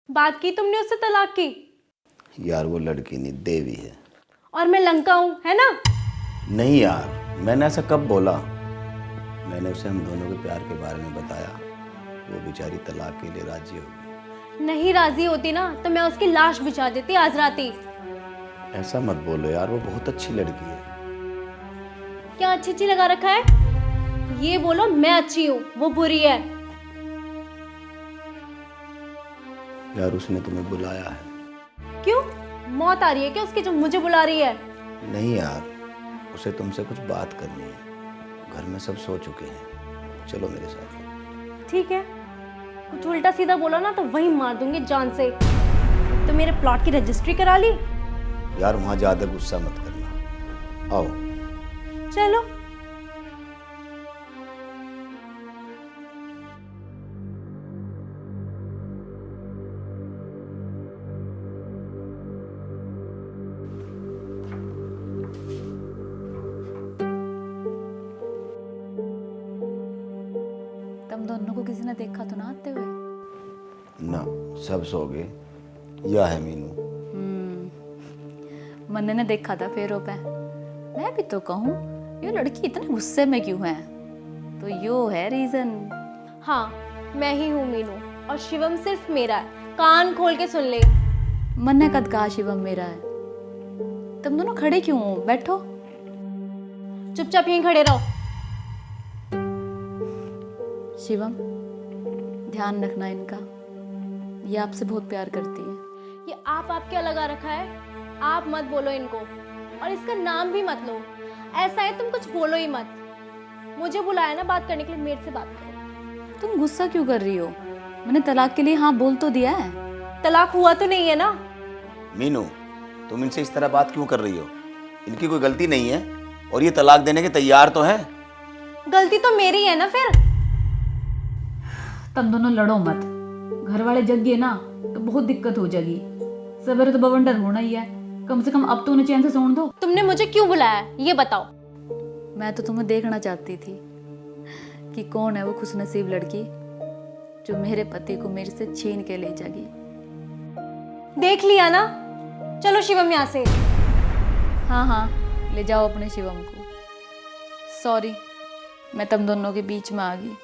बात की तुमने उससे तलाक की? यार वो लड़की नहीं, देवी है। और मैं लंका हूँ, है ना? नहीं यार, मैंने ऐसा कब बोला? मैंने उसे हम दोनों के प्यार के बारे में बताया, वो बेचारी तलाक के लिए राजी हो गई। नहीं राजी होती ना तो मैं उसकी लाश बिछा देती आज रात ही। ऐसा मत बोलो यार, वो बहुत अच्छी लड़की है। क्या अच्छी अच्छी लगा रखा है? ये बोलो मैं अच्छी हूँ, वो बुरी है। यार उसने तुम्हें बुलाया है। क्यों? मौत आ रही है क्या उसकी जो मुझे बुला रही है? नहीं यार, उसे तुमसे कुछ बात करनी है। घर में सब सो चुके हैं, चलो मेरे साथ। ठीक है, कुछ उल्टा सीधा बोला ना तो वहीं मार दूंगी जान से। तो मेरे प्लॉट की रजिस्ट्री करा ली? यार वहां ज्यादा गुस्सा मत करना, आओ। चलो। तुम दोनों को किसी ने देखा तो ना आते हुए? ना, सब सो गए। यह है मीनू। मन्ने ने देखा था फेरों पे। मैं भी तो कहूँ ये लड़की इतने गुस्से में क्यों है, तो यो है रीजन। हाँ, मैं ही हूँ मीनू और शिवम सिर्फ मेरा है। कान खोल के सुन ले। मन्ने कद कहा शिवम मेरा है? तुम दोनों खड़े क्यों हो? बैठो। चुपचाप यहीं खड़े रहो। शिवम, ध्यान रखना इनका, ये आपसे बहुत प्यार करती है। ये आप क्या लगा रखा है? आप मत बोलो इनको, और इसका नाम भी मत लो। ऐसा है तुम कुछ बोलो ही मत। मुझे बुलाया ना बात करने के लिए, मेरे से बात करो। तुम गुस्सा क्यों कर रही हो? मैंने तलाक के लिए हाँ बोल तो दिया है। तलाक हुआ तो नहीं है ना? मीनू, तुम इनसे इस तरह बात क्यों कर रही हो? इनकी कोई गलती नहीं है और ये तलाक देने के तैयार तो हैं। गलती तो मेरी है ना फिर। तुम दोनों लड़ो मत, घर वाले जग गए ना तो बहुत दिक्कत हो जाएगी। सवेरे तो बवंडर होना ही है, कम से कम अब तो उन्हें चैन से सोने दो। तुमने मुझे क्यों बुलाया ये बताओ। मैं तो तुम्हें देखना चाहती थी कि कौन है वो खुशनसीब लड़की जो मेरे पति को मेरे से छीन के ले जाएगी। देख लिया ना, चलो शिवम यहाँ से। हाँ हाँ, ले जाओ अपने शिवम को। सॉरी, मैं तुम दोनों के बीच में आ गई।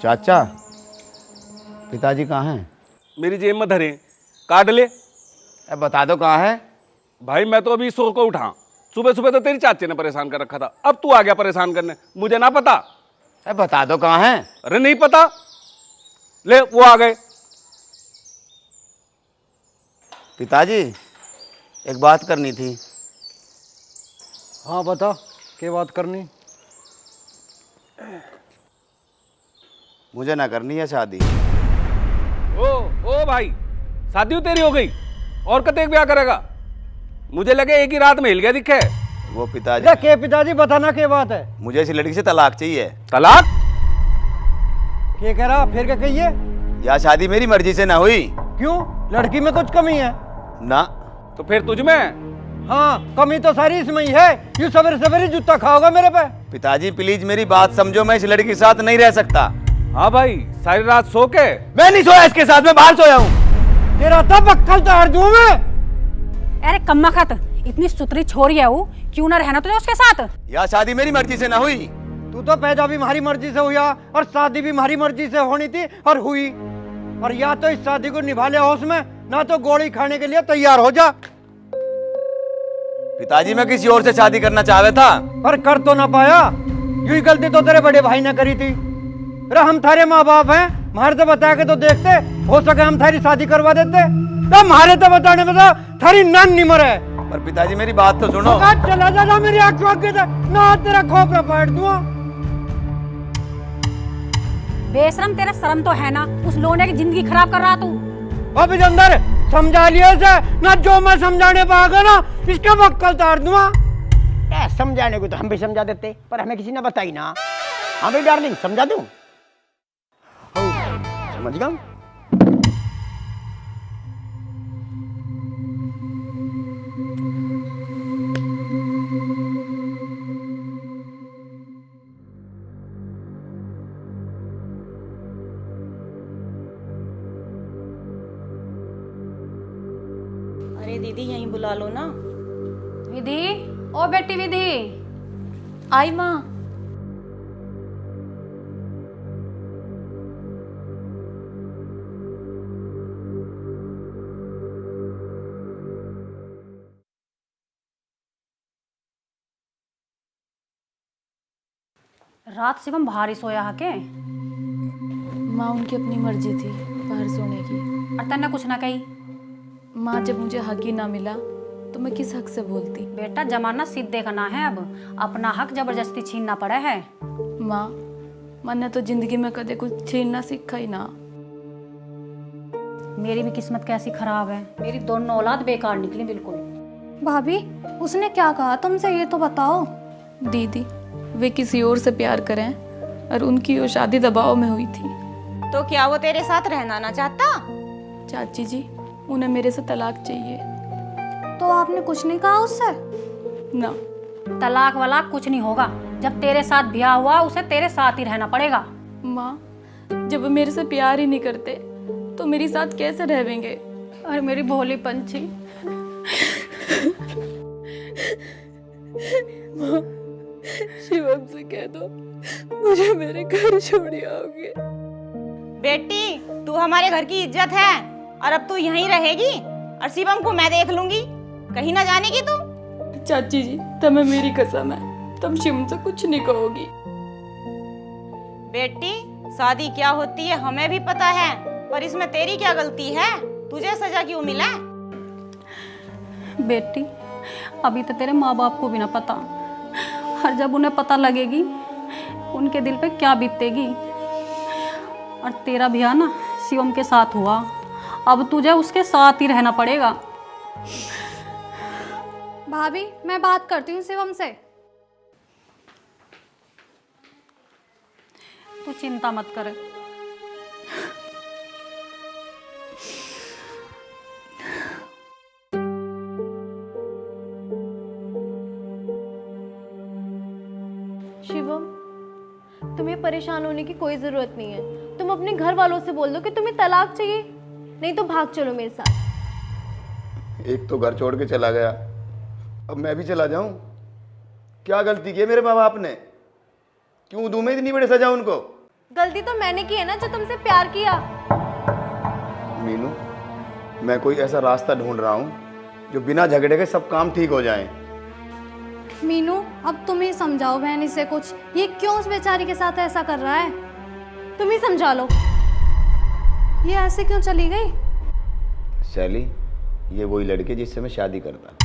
चाचा, पिताजी कहाँ हैं? मेरी जेब में धरे, काट ले। अब बता दो कहाँ है। भाई मैं तो अभी सो को उठा। सुबह सुबह तो तेरी चाची ने परेशान कर रखा था, अब तू आ गया परेशान करने। मुझे ना पता। अब बता दो कहाँ है। अरे नहीं पता, ले वो आ गए। पिताजी, एक बात करनी थी। हाँ बता, क्या बात करनी? मुझे ना करनी है शादी। ओ भाई, शादी तेरी हो गई और कतेक ब्याह करेगा? मुझे लगे एक ही रात में हिल गया दिखे। वो पिताजी, अरे के पिताजी बताना क्या बात है? मुझे इसी लड़की से तलाक चाहिए। तलाक? क्या कह रहा, फिर क्या कहिए? या शादी मेरी मर्जी से ना हुई। क्यों, लड़की में कुछ कमी है? ना। तो फिर तुझ में? हाँ, कमी तो सारी इसमें ही है। यूं सवेरे सवेरे जूता खाओगा मेरे पे? पिताजी प्लीज मेरी बात समझो, मैं इस लड़की के साथ नहीं रह सकता। हाँ भाई, सारी रात सो के? मैं नहीं सोया इसके साथ, मैं बाहर सोया हूँ। तेरा तब अक्कल तो हर दूं मैं। अरे कम्मा खत, इतनी सुतरी छोरी है वो, क्यों ना रहना तुझे उसके साथ? या शादी मेरी मर्जी से ना हुई। तू तो पैदा भी हमारी मर्जी से हुआ और शादी भी हमारी मर्जी से होनी थी और हुई। और या तो इस शादी को निभा ले होश में, ना तो गोली खाने के लिए तैयार हो जा। पिताजी मैं किसी और से शादी करना चाहता था, पर कर तो ना पाया। यूं ही गलती तो तेरे बड़े भाई ने करी थी। अरे हम थारे माँ बाप हैं, हमारे तो बता के तो देखते, हो सके हम थारी शादी करवा देते। तो हमारे तो बताने में तो थारी नान निमर है। पर पिताजी मेरी बात तो सुनो। चला जा मेरी आंखों आगे से, ना तेरा खोपड़ा पाट दूंगा। बेशरम, तेरा शर्म तो है ना? उस लोने की जिंदगी खराब कर रहा तू। अब अंदर समझा लिया से ना, जो मैं समझाने पागा ना इसका वक्कल तार दूंगा। समझाने को तो हम भी समझा देते, पर हमें किसी ने बताई ना। हाँ भाई डार्लिंग, समझा दूं? समझ गया। अरे दीदी यहीं बुला लो ना। विधि, ओ बेटी विधि। आई माँ। रात शिवम बाहर ही सोया है के? माँ उनकी अपनी मर्जी थी बाहर सोने की। और तन्ने कुछ ना कही? माँ जब मुझे हक ही ना मिला तो मैं किस हक से बोलती। बेटा जमाना सीधे का ना है, अब अपना हक जबरदस्ती छीनना पड़ा है। माँ मैंने तो जिंदगी में कदे कुछ छीनना सीखा ही ना। मेरी भी किस्मत कैसी खराब है, मेरी दोनों औलाद बेकार निकली बिल्कुल। भाभी उसने क्या कहा तुमसे, ये तो बताओ। दीदी वे किसी और से प्यार करें और उनकी वो शादी दबाव में हुई थी। तो क्या वो तेरे साथ रहना ना चाहता? चाची जी उन्हें मेरे से तलाक चाहिए। तो आपने कुछ नहीं कहा उससे? ना। तलाक वलाक कुछ नहीं होगा, जब तेरे साथ ब्याह हुआ उसे तेरे साथ ही रहना पड़ेगा। माँ जब वो मेरे से प्यार ही नहीं करते तो मेरे साथ कैसे रहेंगे? अरे मेरी भोली पंछी। शिवम से कह दो मुझे मेरे घर छोड़ आओगे। बेटी तू हमारे घर की इज्जत है और अब तू यहीं रहेगी और शिवम को मैं देख लूंगी, कहीं ना जानेगी तू। चाची जी तुम्हें मेरी कसम है तुम शिवम से कुछ नहीं कहोगी। बेटी शादी क्या होती है हमें भी पता है, पर इसमें तेरी क्या गलती है? तुझे सजा क्यों मिला? बेटी अभी तो तेरे माँ बाप को भी ना पता, और जब उन्हें पता लगेगी उनके दिल पे क्या बीतेगी। और तेरा ब्याह ना शिवम के साथ हुआ, अब तुझे उसके साथ ही रहना पड़ेगा। भाभी मैं बात करती हूँ शिवम से। तू चिंता मत कर। शिवम तुम्हें परेशान होने की कोई जरूरत नहीं है। तुम अपने घर वालों से बोल दो कि तुम्हें तलाक चाहिए, नहीं तो भाग चलो मेरे साथ। एक तो घर छोड़ के चला गया, अब मैं भी चला जाऊं? क्या गलती की है मेरे माँ बाप ने? क्यों दूं मैं इतनी बड़ी सजा उनको? गलती तो मैंने की है ना, जो तुमसे प्यार किया। मीनू मैं कोई ऐसा रास्ता ढूंढ रहा हूं जो बिना झगड़े के सब काम ठीक हो जाएं। मीनू अब तुम ही समझाओ बहन इसे कुछ, ये क्यों उस बेचारी के साथ ऐसा कर रहा है? तुम ही समझा लो, ये ऐसे क्यों चली गई? शैली ये वही लड़की जिससे मैं शादी करता।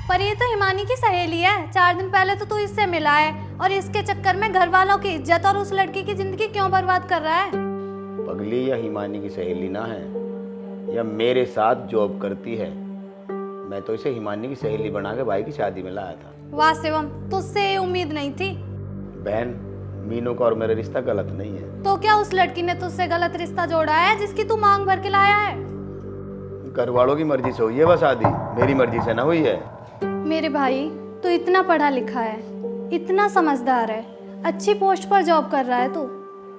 पर ये तो हिमानी की सहेली है, 4 दिन पहले तो तू इससे मिला है, और इसके चक्कर में घर वालों की इज्जत और उस लड़की की जिंदगी क्यों बर्बाद कर रहा है? पगली या हिमानी की सहेली ना है, या मेरे साथ जॉब करती है। मैं तो इसे हिमानी की सहेली बना के भाई की शादी में लाया था। वाह शिवम तुझसे ये उम्मीद नहीं थी। बहन मीनू का और मेरा रिश्ता गलत नहीं है। तो क्या उस लड़की ने तुझसे गलत रिश्ता जोड़ा है जिसकी तू मांग भर के लाया है? घर वालों की मर्जी से हुई है वह शादी, मेरी मर्जी से ना हुई है। मेरे भाई तू इतना पढ़ा लिखा है, इतना समझदार है, अच्छी पोस्ट पर जॉब कर रहा है तू,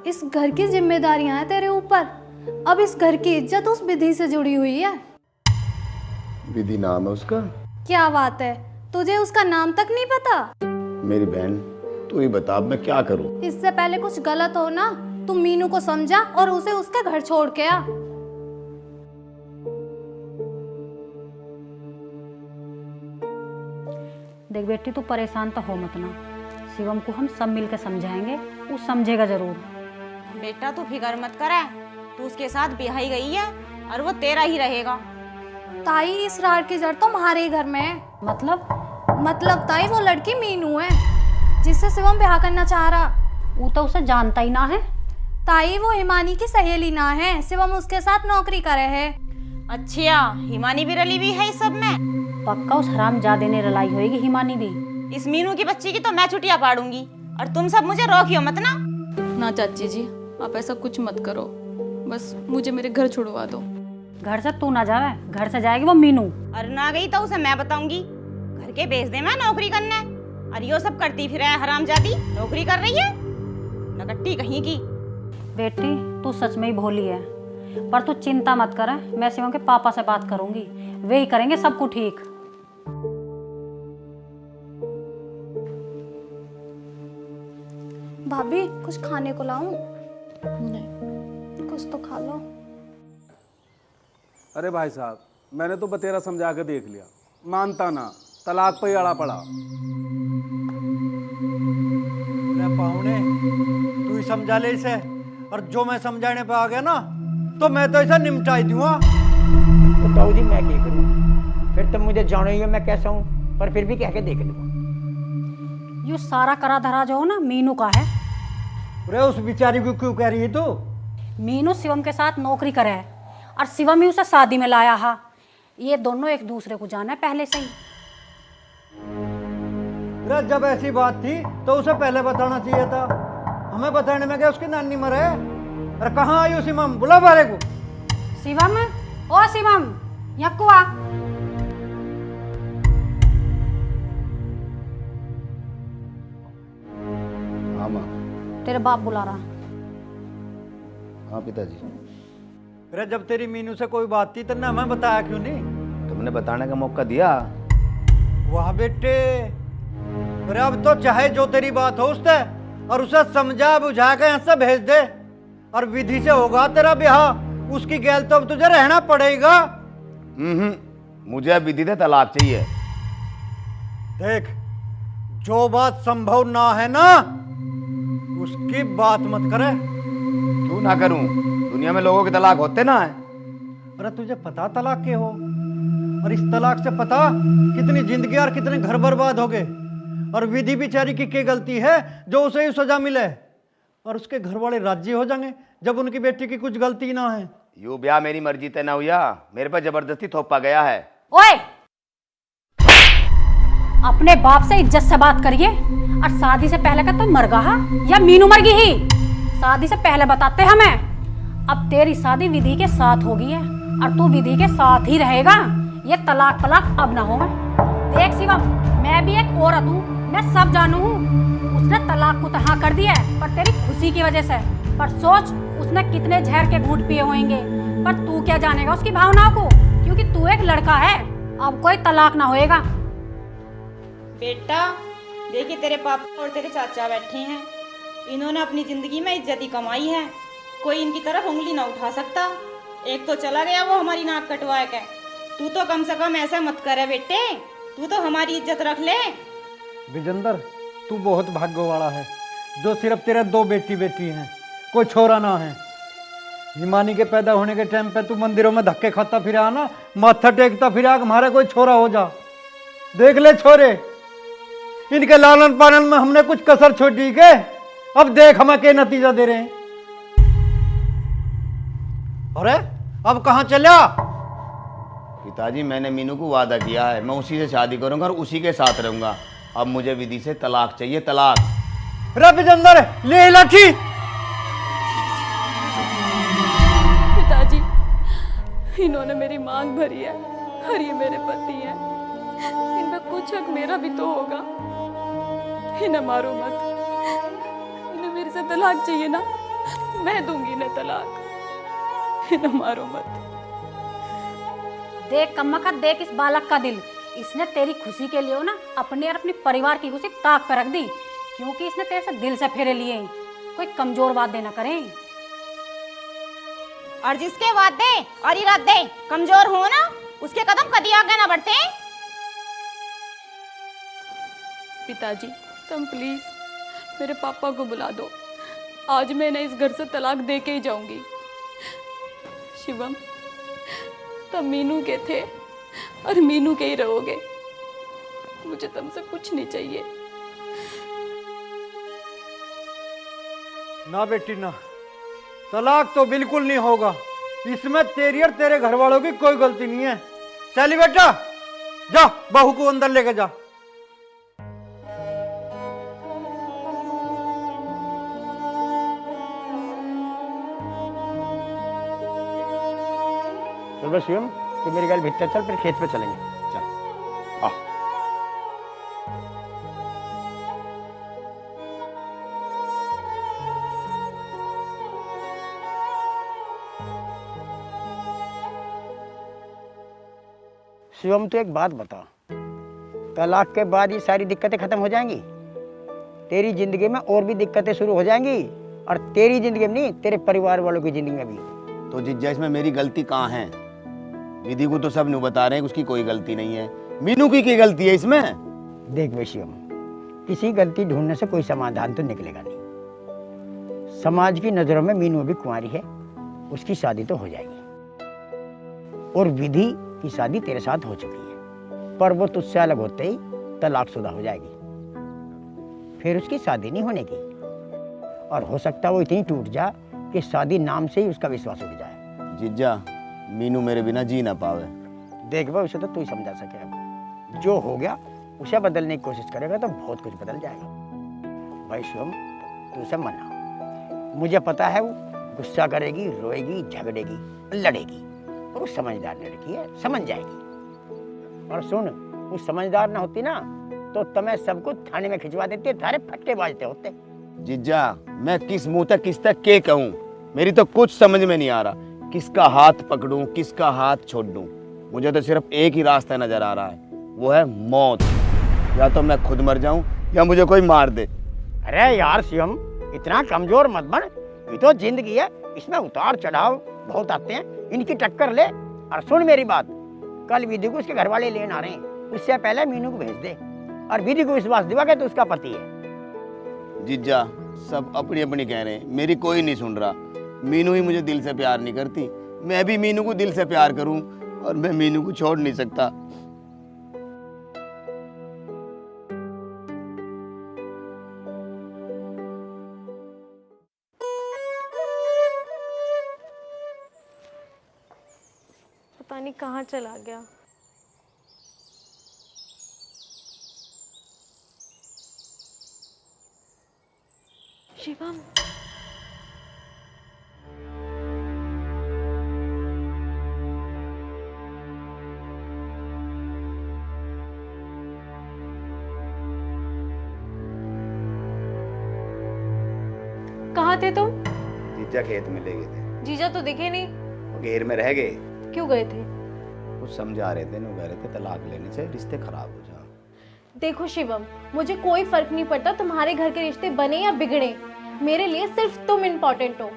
इस घर की जिम्मेदारियां हैं तेरे ऊपर। अब इस घर की इज्जत उस विधि से जुड़ी हुई है। विधि नाम है उसका? क्या बात है, तुझे उसका नाम तक नहीं पता? मेरी बहन तू ही बता अब मैं क्या करूं? इससे पहले कुछ गलत हो ना, तू मीनू को समझा और उसे उसके घर छोड़ के आ। देख बेटी तू परेशान तो हो मत ना, शिवम को हम सब मिलकर समझाएंगे, वो समझेगा जरूर। बेटा तू फिक्र मत करे, तू उसके साथ ब्याही गई है और वो तेरा ही रहेगा। ताई इस राड की जड़ तो हमारे ही घर में है। मतलब ताई वो लड़की मीनू है जिससे शिवम ब्याह करना चाह रहा। वो तो उसे जानता ही ना है। ताई वो हिमानी की सहेली ना है, शिवम उसके साथ नौकरी करे है। अच्छा हिमानी भी रली हुई है इस सब में? पक्का उस हरामजादे ने रलाई होगी हिमानी भी। इस मीनू की बच्ची की तो मैं छुट्टियां पाड़ूंगी और तुम सब मुझे रोकियो मत ना। ना चाची जी आप ऐसा कुछ मत करो, बस मुझे मेरे घर छुड़वा दो। घर से तू ना जावे, घर से जाएगी वो मीनू। और ना गई तो उसे मैं बताऊंगी, घर के भेज दे मैं नौकरी करने। और यो सब करती फिर है हरामजादी, नौकरी कर रही है नकट्टी कहीं की। बेटी तू सच में ही भोली है, पर तू चिंता मत कर, मैं शिवम के पापा से बात करूंगी, वे ही करेंगे सबको ठीक। भाभी कुछ खाने को लाऊं? नहीं। कुछ तो खा लो। अरे भाई साहब, मैंने तो बतेरा समझा के देख लिया, मानता ना, तलाक पे ही अड़ा पड़ा। अरे पाहुने, तू ही समझा ले इसे, और जो मैं समझाने पे आ गया ना तो मैं तो इसे निमटाई दूंगा। तो ताऊ जी मैं क्या करूँ? फिर तुम मुझे जानो ही हो मैं कैसा हूँ, पर फिर भी कह के देख लूँगा। ये सारा करा धरा जो हो ना मीनू का है। अरे उस बेचारी को क्यों कह रही है तू? मीनू शिवम के साथ नौकरी करे है और शिवम ही उसे शादी में लाया हा। ये दोनों एक दूसरे को जाना है पहले से ही। अरे जब ऐसी बात थी तो उसे पहले बताना चाहिए था। हमें बताने में क्या उसकी नानी मरे। अरे कहाँ आई शिवम, बुला बारे को। शिवम, ओ शिवम, यक्कू आ। हाँ माँ। तेरे बाप बुला रहा। हाँ पिताजी। अरे जब तेरी मीनू से कोई बात थी तो ना हमें बताया क्यों नहीं? तुमने बताने का मौका दिया। वाह बेटे, अरे अब तो चाहे जो तेरी बात हो उससे, और उसे समझा बुझा के यहाँ से भेज दे, और विधि से होगा तेरा ब्याह। उसकी गैल तो अब तुझे रहना पड़ेगा। मुझे अब विधि से तलाक चाहिए। देख, जो बात संभव ना है ना उसकी बात मत करे। क्यों ना करूं? दुनिया में लोगों के तलाक होते ना है। अरे तुझे पता तलाक के हो? और इस तलाक से पता कितनी जिंदगी और कितने घर बर्बाद हो गए। और विधि बेचारी की क्या गलती है जो उसे ही सजा मिले, और उसके घर वाले राजी हो जाएंगे जब उनकी बेटी की कुछ गलती ना है। यू ब्याह मेरी मर्जी तय ना हुआ, मेरे पर जबरदस्ती थोपा गया है। ओए, अपने बाप से इज्जत से बात करिए। और शादी से पहले का तो मरगा या मीनू मरगी ही? शादी से पहले बताते हमें। अब तेरी शादी विधि के साथ होगी है और तू विधि के साथ ही रहेगा। ये तलाक तलाक अब ना होगा। देख शिवम, मैं भी एक औरत हूँ, मैं सब जानू हूँ। उसने तलाक को तहा कर दिया है पर तेरी खुशी की वजह से। पर सोच उसने कितने जहर के घूंट पिए होंगे, पर तू क्या जानेगा उसकी भावनाओं को, क्योंकि तू एक लड़का है। अब कोई तलाक ना होएगा। बेटा देखिए, तेरे पापा और तेरे चाचा बैठे हैं। इन्होंने अपनी जिंदगी में इज्जत ही कमाई है, कोई इनकी तरफ उंगली ना उठा सकता। एक तो चला गया वो हमारी नाक कटवा के। तू तो कम से कम ऐसा मत करे बेटे, तू तो हमारी इज्जत रख ले। विजेंद्र, तू बहुत भाग्य वाला है जो सिर्फ तेरे 2 बेटी हैं, कोई छोरा ना है। हिमानी के पैदा होने के टाइम पे तू मंदिरों में धक्के खाता फिरा ना, माथा टेकता फिरा कि हमारा कोई छोरा हो जा। देख ले छोरे, इनके लालन पालन में हमने कुछ कसर छोड़ी के। अब देख हमें क्या नतीजा दे रहे हैं। अरे अब कहाँ चला? पिताजी, मैंने मीनू को वादा किया है, मैं उसी से शादी करूंगा और उसी के साथ रहूंगा। अब मुझे विधि से तलाक चाहिए, तलाक। रे विजेंद्र, ले लाठी। पिताजी, इन्होंने मेरी मांग भरी है और ये मेरे पति हैं। इनमें कुछ हक मेरा भी तो होगा। इन्हें मारो मत। इन्हें मेरे से तलाक चाहिए ना, मैं दूंगी इन्हें तलाक। इन्हें मारो मत। देख कम्मका, देख इस बालक का दिल। इसने तेरी खुशी के लिए ना अपने और अपने परिवार की खुशी ताक पर रख दी, क्योंकि इसने तेरे से दिल से फेरे लिए। कोई कमजोर वादे ना करें। और जिसके वादे और इरादे कमजोर हो ना, उसके कदम कभी आगे ना बढ़ते। पिताजी, तुम प्लीज मेरे पापा को बुला दो। आज मैं इन्हें इस घर से तलाक दे के ही जाऊंगी। शिवम, तुम मीनू के थे और मीनू के ही रहोगे। मुझे तुमसे कुछ नहीं चाहिए। ना बेटी ना, तलाक तो बिल्कुल नहीं होगा। इसमें तेरी और तेरे घर वालों की कोई गलती नहीं है। चली बेटा, जा बहू को अंदर लेके जा। चल बस शिवम, तू मेरी गाल भीतर चल, फिर खेत पे चलेंगे। चल आ। शिवम तो एक बात बता, तलाक के बाद ये सारी दिक्कतें खत्म हो जाएंगी? तेरी जिंदगी में और भी दिक्कतें शुरू हो जाएंगी, और तेरी जिंदगी में नहीं, तेरे परिवार वालों की जिंदगी में भी। तो जिज्जा इसमें मेरी गलती कहाँ है? विधि को तो सब नु बता रहे हैं कि उसकी कोई गलती नहीं है, मीनू की गलती है इसमें। देख बे शिवम, किसी गलती ढूंढने से कोई समाधान तो निकलेगा नहीं। समाज की नजरों में मीनू अभी कुंवारी है, उसकी शादी तो हो जाएगी, और विधि की शादी तेरे साथ हो चुकी है, पर वो तुझसे अलग होते ही तलाकशुदा हो जाएगी, फिर उसकी शादी नहीं होने की, और हो सकता है वो इतनी टूट जा कि शादी नाम से ही उसका विश्वास उठ जाए। जिज्जा, मीनू मेरे बिना जी ना पावे। देख बे, उसे तो तू ही समझा सकेगा, जो हो गया उसे बदलने की कोशिश करेगा तो बहुत कुछ बदल जाएगा। भाई शिवम, तू उसे मना, मुझे पता है वो गुस्सा करेगी, रोएगी, झगड़ेगी, लड़ेगी, और वो समझदार लड़की है, समझ जाएगी। और सुन, वो समझदार ना होती ना तो तुम्हें सब कुछ थाने में खिंचवा देती, थारे फट्टे बाजते होते। जिज्जा, मैं किस मुंह तक किस तक के कहूँ? मेरी तो कुछ समझ में नहीं आ रहा, किसका हाथ पकड़ूं, किसका हाथ छोड़ दूं। मुझे तो सिर्फ एक ही रास्ता नजर आ रहा है, वो है मौत। या तो मैं खुद मर जाऊं या मुझे कोई मार दे। अरे यार शिवम, इतना कमजोर मत बन, ये तो जिंदगी है, इसमें उतार चढ़ाव बहुत आते हैं, इनकी टक्कर ले। और सुन मेरी बात, कल विधि को उसके घर वाले लेने आ रहे हैं, उससे पहले मीनू को भेज दे, और विधि को विश्वास दिवा के तो उसका पति है। जिज्जा, सब अपनी अपनी कह रहे हैं, मेरी कोई नहीं सुन रहा। मीनू ही मुझे दिल से प्यार नहीं करती, मैं भी मीनू को दिल से प्यार करूं, और मैं मीनू को छोड़ नहीं सकता। पता नहीं कहाँ चला गया। शिवम, कहाँ थे तुम? जीजा खेत में ले गए थे। जीजा तो दिखे नहीं। वो घेर में रह गए। क्यों गए थे? कुछ समझा रहे थे, कह रहे थे तलाक लेने से रिश्ते खराब हो जाए। देखो शिवम, मुझे कोई फर्क नहीं पड़ता तुम्हारे घर के रिश्ते बने या बिगड़े, मेरे लिए सिर्फ तुम इम्पोर्टेंट हो।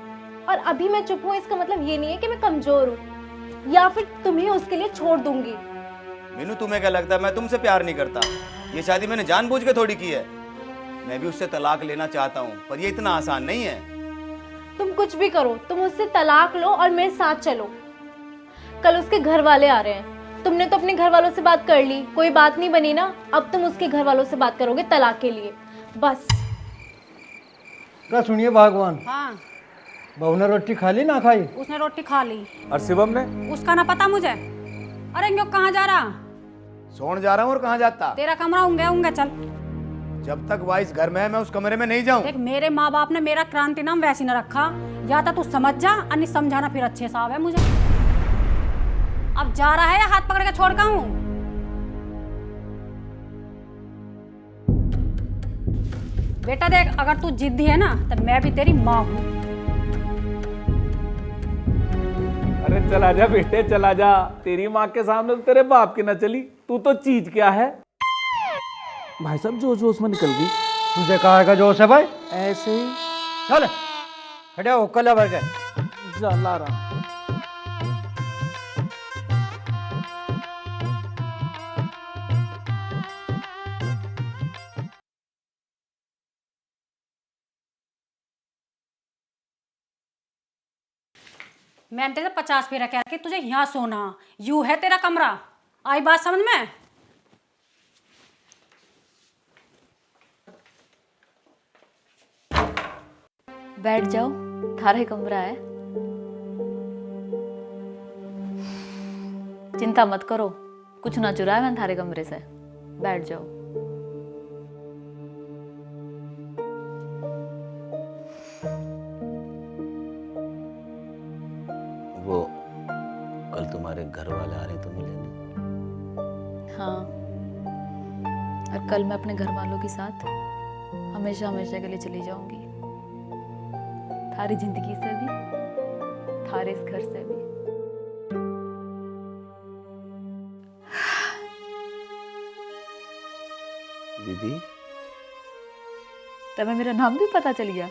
और अभी मैं चुप हूँ इसका मतलब ये नहीं है कि मैं कमजोर हूँ या फिर तुम्हें उसके लिए छोड़ दूंगी। मीनू, तुम्हें क्या लगता है मैं तुमसे प्यार नहीं करता? ये शादी मैंने जानबूझ के थोड़ी की है। मैं भी उससे तलाक लेना चाहता हूँ, पर ये इतना आसान नहीं है। तुम कुछ भी करो, तुम उससे तलाक लो और मेरे साथ चलो। कल उसके घर वाले आ रहे हैं, तुमने तो अपने घर वालों से बात कर ली, कोई बात नहीं बनी ना, अब तुम उसके घर वालों से बात करोगे तलाक के लिए, बस। क्या सुनिए भगवान, हाँ, बहू ने रोटी खा ली ना खाई? उसने रोटी खा ली। और शिवम ने? उसका ना पता मुझे। अरे क्यों, कहाँ जा रहा? सोने जा रहा हूँ। और कहाँ जाता? तेरा कमरा होंगे होंगे, चल। जब तक वाइस घर में है मैं उस कमरे में नहीं जाऊँ। देख, मेरे माँ बाप ने मेरा क्रांति नाम वैसे न रखा, या तो तू समझ जा, अन्य समझाना फिर अच्छे साहब है मुझे। अब जा रहा है या हाथ पकड़ के छोड़ का हूँ? बेटा देख, अगर तू जिद्दी है ना तो मैं भी तेरी माँ हूँ। अरे चला जा बेटे, चला जा। तेरी माँ के सामने तो तेरे बाप की न चली, तू तो चीज क्या है। भाई साहब जो जोश में निकल गई। तुझे कहा का जोश है भाई? ऐसे ही चल खड़े हो, कल भर के जा ला रहा। मैंने तेरे 50 फेरा कह के तुझे यहाँ सोना, यू है तेरा कमरा। आई बात समझ में? बैठ जाओ, थारा ही कमरा है। चिंता मत करो, कुछ ना चुराया मैंने थारे कमरे से। बैठ जाओ। वो कल तुम्हारे घर वाले आ रहे तो मिले नहीं? हाँ, और कल मैं अपने घर वालों के साथ हमेशा हमेशा के लिए चली जाऊंगी, थारी जिंदगी से भी, थारे इस घर से भी। विधि, तुम्हें मेरा नाम भी पता चल गया?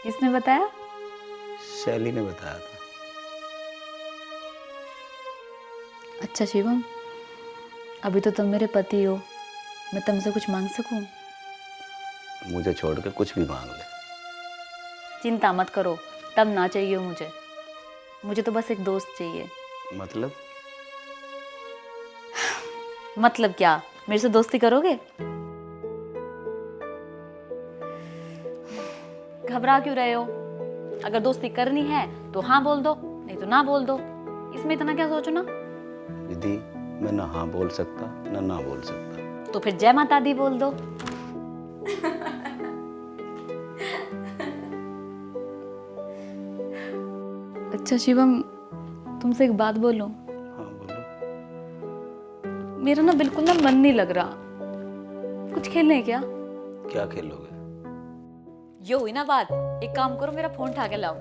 किसने बताया? शैली ने बताया था। अच्छा शिवम, अभी तो तुम मेरे पति हो, मैं तुमसे कुछ मांग सकूं? मुझे छोड़ के कुछ भी मांग ले। चिंता मत करो, तब ना चाहिए मुझे। मुझे तो बस एक दोस्त चाहिए। मतलब? मतलब क्या, मेरे से दोस्ती करोगे? घबरा क्यों रहे हो? अगर दोस्ती करनी है तो हाँ बोल दो, नहीं तो ना बोल दो। इसमें इतना क्या सोचो ना। विधि, मैं ना हाँ बोल सकता ना बोल सकता। तो फिर जय माता दी बोल दो। अच्छा शिवम, तुमसे एक बात बोलूं? हाँ बोलो। मेरा ना बिल्कुल ना मन नहीं लग रहा। कुछ खेलने क्या? क्या खेलोगे? ये हुई ना बात। एक काम करो, मेरा फोन उठा के लाओ।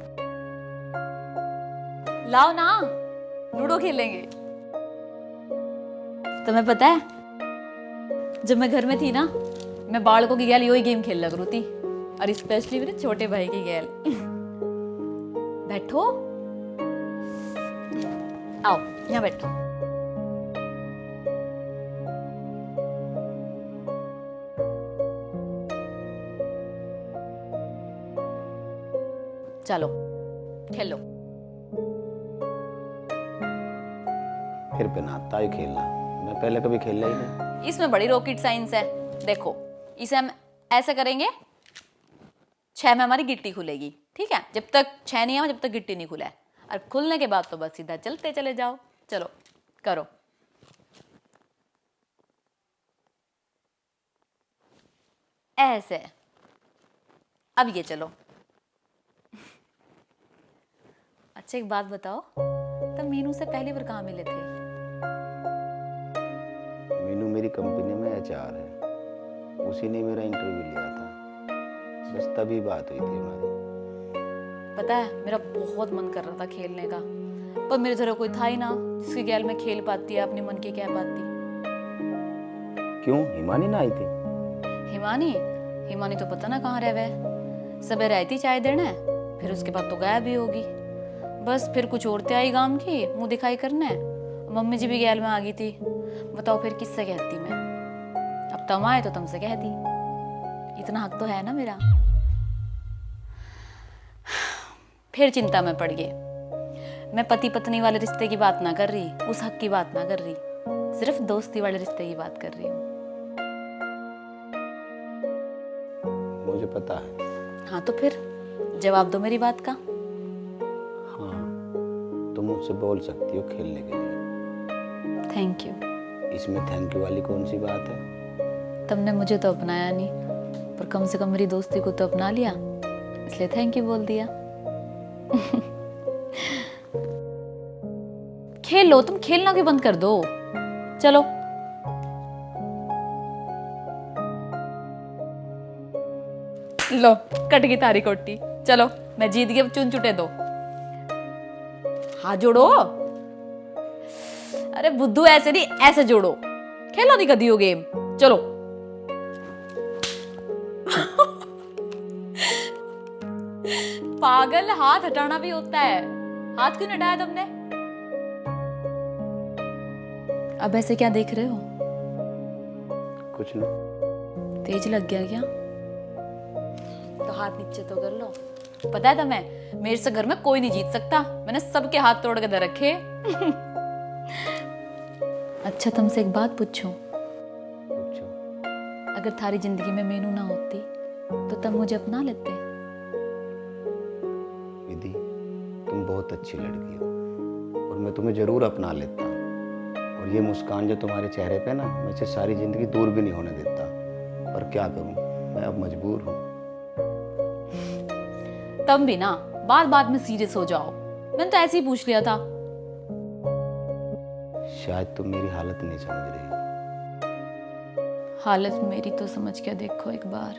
लाओ ना, लूडो खेलेंगे। तुम्हें पता है, जब मैं घर में थी ना, मैं बालकों की गैल यही गेम खेल लग रही थी, और स्पेशली मेरे छोटे भाई की गैल। बैठो, आओ यहाँ बैठो। चलो खेलो। फिर बनाता ही खेलना, मैं पहले कभी खेला ही नहीं। इसमें बड़ी रॉकेट साइंस है। देखो, इसे हम ऐसे करेंगे, 6 में हमारी गिट्टी खुलेगी, ठीक है? जब तक 6 नहीं आया, जब तक गिट्टी नहीं खुला है, और खुलने के बाद तो बस सीधा चलते चले जाओ। चलो करो। ऐसे। अब ये चलो। अच्छा एक बात बताओ, तुम मीनू से पहली बार कहाँ मिले थे? मीनू मेरी कंपनी में HR है, उसी ने मेरा इंटरव्यू लिया था, बस तभी बात हुई थी हमारी। पता है, मेरा बहुत मन कर रहा था खेलने का, पर मेरे तरह कोई था ही ना जिसकी गैल में खेल पाती है, अपने मन की कह पाती। क्यों, हिमानी ना आई थी? हिमानी तो पता ना कहाँ रहे। सबे रहती चाय देने, फिर उसके बाद तो गायब भी होगी। बस फिर कुछ औरतें आई गांव की मुंह दिखाई करने, मम्मी जी भी गैल में आ गई थी। बताओ फिर किससे कहती मैं? अब तुम आए तो तुमसे कहती, इतना हक तो है ना मेरा। फिर चिंता में पड़ गई। मैं पति पत्नी वाले रिश्ते की बात ना कर रही, उस हक की बात ना कर रही, सिर्फ दोस्ती वाले रिश्ते की बात कर रही हूँ। मुझे पता है। हाँ तो फिर जवाब दो मेरी बात का। हाँ, तुम मुझसे बोल सकती हो खेलने के लिए। Thank you. इसमें थैंक यू वाली कौन सी बात है? तुमने मुझे तो अपनाया नहीं, पर कम से कम मेरी दोस्ती को तो अपना लिया, इसलिए थैंक यू बोल दिया। खेल लो, तुम खेलना क्यों बंद कर दो? चलो। लो, कट गई तारी कोटी। चलो, मैं जीत गई, अब चुन चुटे दो। हाथ जोड़ो। अरे बुद्धू, ऐसे नहीं, ऐसे जोड़ो। खेलो नहीं कदी हो गेम। चलो। पागल, हाथ हटाना भी होता है। हाथ क्यों नहीं हटाया तुमने? अब ऐसे क्या देख रहे हो? कुछ नहीं। तेज लग गया क्या? तो हाथ नीचे तो कर लो। पता है तुम्हें, मेरे से घर में कोई नहीं जीत सकता, मैंने सबके हाथ तोड़ के दे रखे। अच्छा तुमसे एक बात पूछूं? पूछो। अगर थारी जिंदगी में मीनू ना होती तो तब मुझे अपना लेते? विधि, तुम बहुत अच्छी लड़की हो और मैं तुम्हें जरूर अपना लेता। और ये मुस्कान जो तुम्हारे चेहरे पे ना, मैं इसे सारी जिंदगी दूर भी नहीं होने देता। पर क्या करूं, मैं अब मजबूर हूं। तुम भी ना बात बात में सीरियस हो जाओ। मैंने तो ऐसे ही पूछ लिया था। शायद तुम मेरी हालत नहीं समझ रही हो। हालत मेरी तो समझ के देखो एक बार।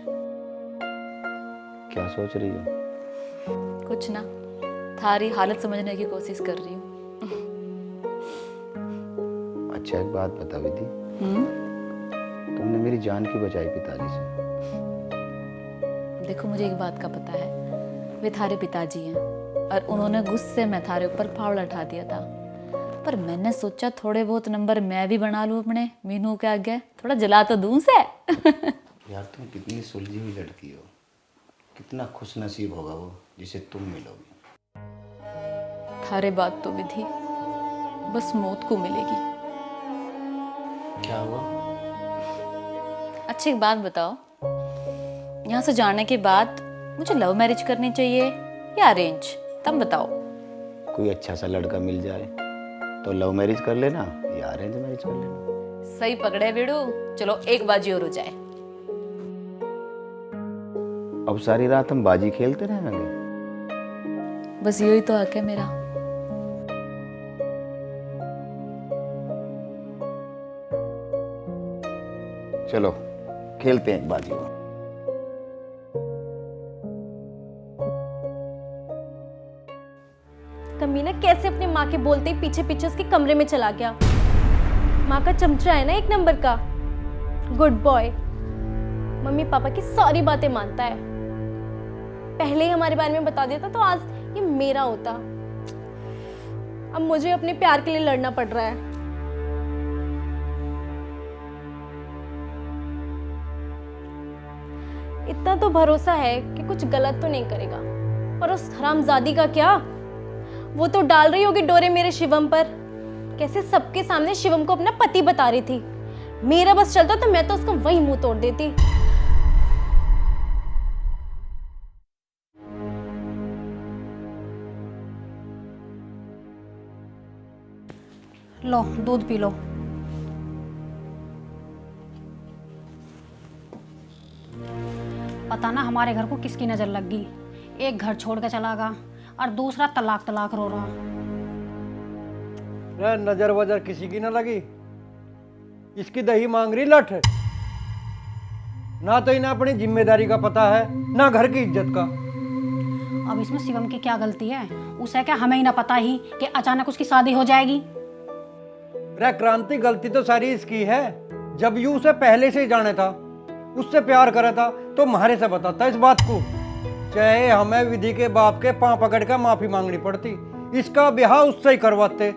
क्या सोच रही हो? कुछ ना, थारी हालत समझने की कोशिश कर रही हूँ। अच्छा एक बात बता विधि, तुमने मेरी जान क्यों बचाई पिताजी से? देखो, मुझे एक बात का पता है, वे थारे पिताजी हैं और उन्होंने गुस्से में थारे ऊपर फावड़ा उठा दिया था। पर मैंने सोचा थोड़े बहुत नंबर मैं भी बना लूँ अपने मीनू के आगे, थोड़ा जला तो दूँ से। यार तुम कितनी सुलझी हुई लड़की हो, कितना खुश नसीब होगा वो जिसे तुम मिलोगी। थारे बात तो विधि बस मौत को मिलेगी। क्या हुआ? अच्छा एक बात बताओ, यहाँ से जाने के बाद मुझे लव मैरिज करनी चाहिए या अरेंज, तुम बताओ। कोई अच्छा सा लड़का मिल जाए तो लव मैरिज कर लेना या अरेंज मैरिज कर लेना। सही पकड़े बेड़ू, चलो एक बाजी और हो जाए। अब सारी रात हम बाजी खेलते रहेंगे। बस यही तो हक है मेरा। चलो खेलते हैं एक बाजी और। कमीना कैसे अपनी माँ के बोलते ही पीछे पीछे उसके कमरे में चला गया। माँ का चमचा है ना एक नंबर का, गुड बॉय। मम्मी पापा की सारी बातें मानता है। पहले ही हमारे बारे में बता देता तो आज ये मेरा होता। अब मुझे अपने प्यार के लिए लड़ना पड़ रहा है। इतना तो भरोसा है कि कुछ गलत तो नहीं करेगा, पर उस हरामजादी का क्या? वो तो डाल रही होगी डोरे मेरे शिवम पर। कैसे सबके सामने शिवम को अपना पति बता रही थी। मेरा बस चलता तो मैं तो उसका वही मुंह तोड़ देती। लो दूध पी लो। पता ना हमारे घर को किसकी नजर लग गई, एक घर छोड़ के चला गया और दूसरा तलाक तलाक रो रहा। रे नजर वजर किसी की ना लगी, इसकी दही मांग रही लठ। ना तो इन्हें अपनी जिम्मेदारी का पता है ना घर की इज्जत का। अब इसमें शिवम की क्या गलती है? उसे क्या हमें ही ना पता ही कि अचानक उसकी शादी हो जाएगी? रे क्रांति, गलती तो सारी इसकी है। जब यू उसे पहले से ही जाने था, उससे प्यार करा था, तो मारे से बताता इस बात को। चाहे हमें विधि के बाप के पांव पकड़ कर माफी मांगनी पड़ती, इसका ब्याह उससे ही करवाते।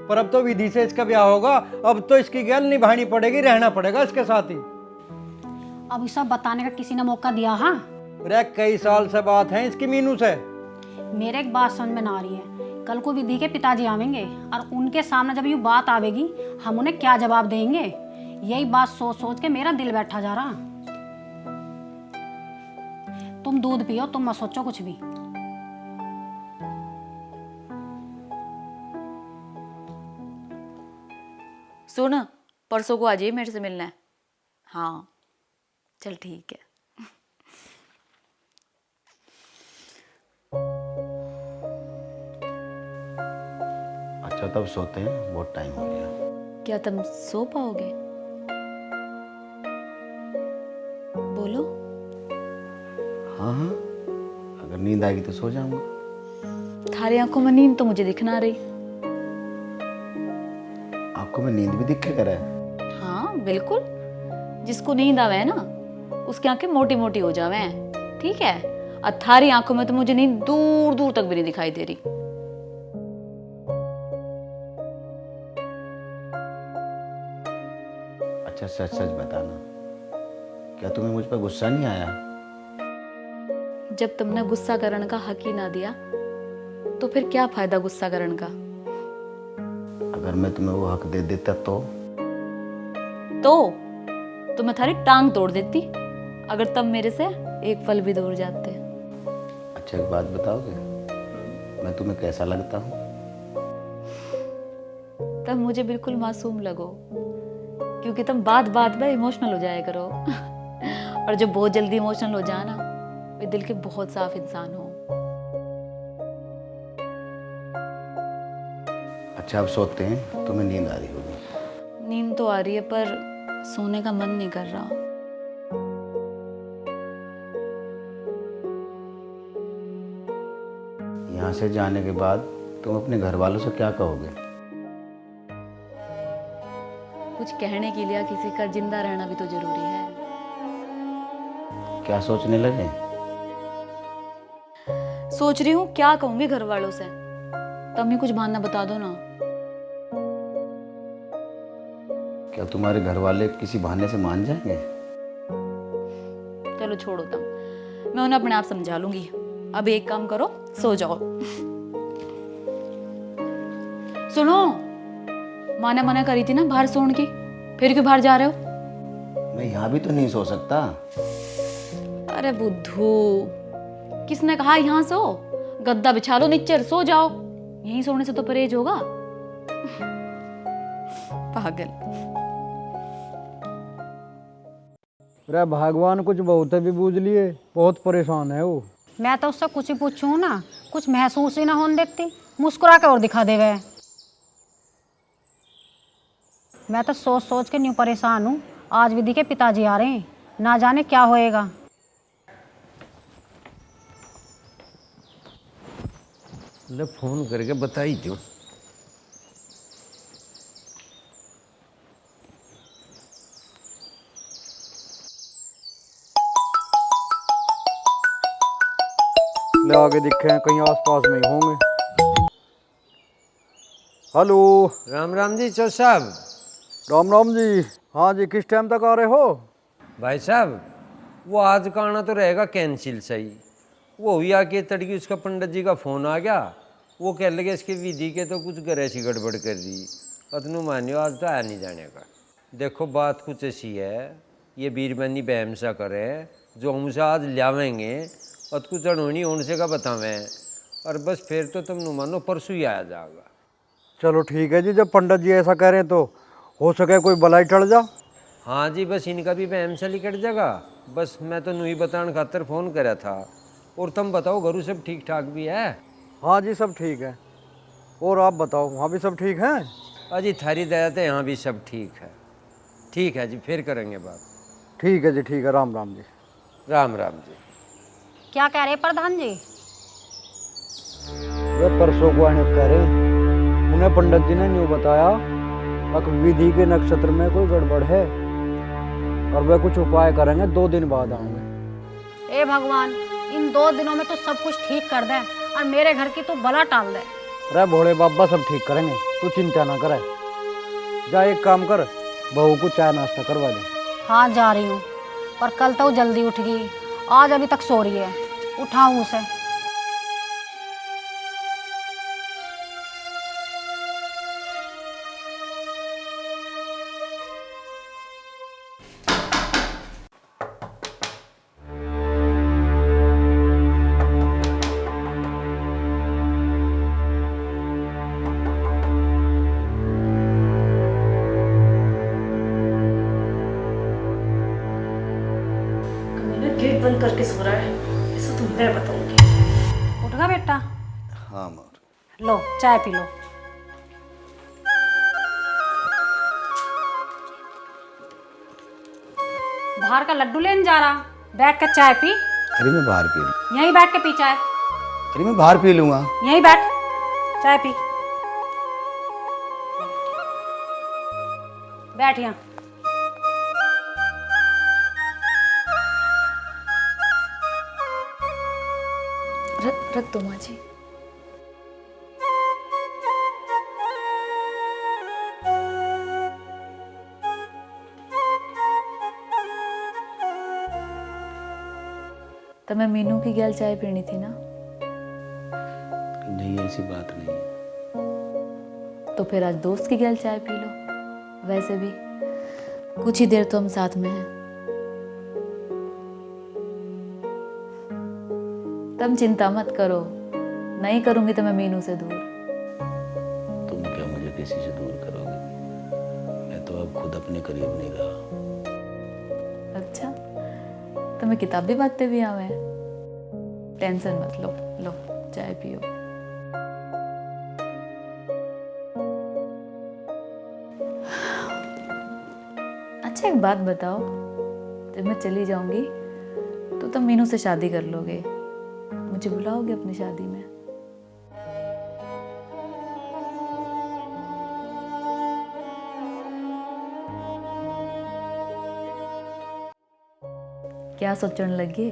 पर अब तो विधि से इसका ब्याह होगा, अब तो इसकी गैल निभानी पड़ेगी, रहना पड़ेगा इसके साथ ही। अब ये सब बताने का किसी ने मौका दिया? हाँ, रे कई साल से बात है इसकी मीनू से। मेरे एक बात समझ में ना आ रही है। कल को विधि के पिताजी आवेंगे और उनके सामने जब ये बात आवेगी, हम उन्हें क्या जवाब देंगे? यही बात सोच सोच के मेरा दिल बैठा जा रहा। तुम दूध पियो, तुम मत सोचो कुछ भी। सुन, परसों को आ जाइए मेरे से मिलना है। हाँ चल ठीक है। अच्छा तब सोते हैं, बहुत टाइम हो गया। क्या तुम सो पाओगे? बोलो। हाँ हाँ, अगर नींद आएगी तो सो जाऊंगा। थारी आंखों में नींद तो मुझे दिख ना रही। आपको मैं नींद भी दिखे कर है? हाँ बिल्कुल, जिसको नींद आवे है ना, उसकी आंखें मोटी मोटी हो जावे हैं, ठीक है? और थारी आंखों में तो मुझे नींद दूर दूर तक भी नहीं दिखाई दे रही। अच्छा सच सच बताना, क्या तुम्हें मुझ पर गुस्सा नहीं आया? जब तुमने गुस्सा करने का हक ही ना दिया तो फिर क्या फायदा गुस्सा करने का? अगर मैं तुम्हें वो हक दे देता तो मैं थारी टांग तोड़ देती, अगर तब मेरे से एक पल भी दूर जाते। अच्छा एक बात बताओगे, मैं तुम्हें कैसा लगता हूँ? तब मुझे बिल्कुल मासूम लगो, क्योंकि तुम बात बात में इमोशनल हो जाया करो। और जो बहुत जल्दी इमोशनल हो जाए ना, वे दिल के बहुत साफ इंसान हो। अच्छा अब सोते हैं, तुम्हें नींद आ रही होगी। नींद तो आ रही है पर सोने का मन नहीं कर रहा। यहाँ से जाने के बाद तुम अपने घर वालों से क्या कहोगे? कुछ कहने के लिए किसी का जिंदा रहना भी तो जरूरी है। क्या सोचने लगे? सोच रही हूँ क्या कहूंगी घर वालों से। तुम ही कुछ बहाना बता दो ना। क्या तुम्हारे घर वाले किसी बहाने से मान जाएंगे? चलो छोड़ो तुम, मैं उन्हें अपने आप समझा लूंगी। अब एक काम करो, सो जाओ। सुनो, माँ ने मना करी थी ना बाहर सोने की, फिर क्यों बाहर जा रहे हो? मैं यहाँ भी तो नहीं सो सकता। अरे बुद्धू, किसने कहा यहाँ सो? गद्दा बिछा लो, नीचे सो जाओ। यहीं सोने से तो परहेज होगा। पागल। अरे भगवान कुछ बहुत भी बूझ लिए, बहुत परेशान है वो। मैं तो उससे कुछ ही पूछूं ना, कुछ महसूस ही ना होने देती, मुस्कुरा के और दिखा देवे। मैं तो सोच सोच के न्यू परेशान हूँ। आज विधि के पिताजी आ रहे हैं, ना जाने क्या होएगा। ले फोन करके बताई दो। ले आगे दिखे हैं, कहीं आसपास में ही होंगे। हेलो। राम राम जी चौ साहब। राम राम जी। हाँ जी, किस टाइम तक आ रहे हो? भाई साहब वो आज का आना तो रहेगा कैंसिल सही। वो हुई आके तड़की उसका पंडित जी का फ़ोन आ गया। वो कह लगे इसके विधि के तो कुछ घर ऐसी गड़बड़ कर दी। अतनु मानियो आज तो आया नहीं जाने का। देखो बात कुछ ऐसी है, ये बीरबनी बहम सा करे जो हमसे आज लावेंगे और कुछ अड़ोनी होने से का बतावें, और बस फिर तो तुम मानो परसों ही आया जाएगा। चलो ठीक है जी, जब पंडित जी ऐसा कह रहे हैं तो हो सके कोई भलाई टल जा। हाँ जी, बस इनका भी बहम सा निकट जाएगा। बस मैं तो नहीं बताने खातर फ़ोन करा था। और तुम बताओ घरू सब ठीक ठाक भी है? हाँ जी सब ठीक है। और आप बताओ, वहाँ भी सब ठीक हैं? अजी थारी दया तो यहाँ भी सब ठीक है। ठीक है जी, फिर करेंगे बात। ठीक है जी, ठीक है। राम राम जी। राम राम जी। क्या कह रहे प्रधान जी? वे परसों को आने कह रहे हैं। उन्हें पंडित जी ने न्यू बताया अक विधि के नक्षत्र में कोई गड़बड़ है और वे कुछ उपाय करेंगे, 2 दिन बाद आएंगे। ए भगवान, इन 2 दिनों में तो सब कुछ ठीक कर दे और मेरे घर की तो बला टाल दे। अरे भोले बाबा सब ठीक करेंगे, तू चिंता ना करे। जा एक काम कर, बहू को चाय नाश्ता करवा दे। हाँ जा रही हूँ, पर कल तो जल्दी उठ गई, आज अभी तक सो रही है। उठाऊँ उसे? गेट बंद करके सो रहा है, इसे तो मैं बताऊंगी। उठ गा बेटा, हाँ मोर। लो चाय पी लो। बाहर का लड्डू लेने जा रहा, बैठ कर चाय पी। अरे मैं बाहर पी लूँ। यहीं बैठ के पी चाय। अरे मैं बाहर पी लूँगा। यहीं बैठ, चाय पी। बैठ यहाँ। रख दो माँ जी। तुम्हें मीनू की गैल चाय पीनी थी ना? नहीं, ऐसी बात नहीं है। तो फिर आज दोस्त की गैल चाय पी लो। वैसे भी कुछ ही देर तो हम साथ में हैं। तुम चिंता मत करो, नहीं करूंगी तो मैं मीनू से दूर। तुम क्या मुझे किसी से दूर करोगे? मैं तो अब खुद अपने करीब नहीं रहा। अच्छा, तुम्हें किताब भी बांटते भी आवे हैं? टेंशन मत लो, लो चाय पियो। अच्छा एक बात बताओ, जब मैं चली जाऊंगी तो तुम मीनू से शादी कर लोगे? मुझे बुलाओगे अपनी शादी में? क्या सोचने लगी?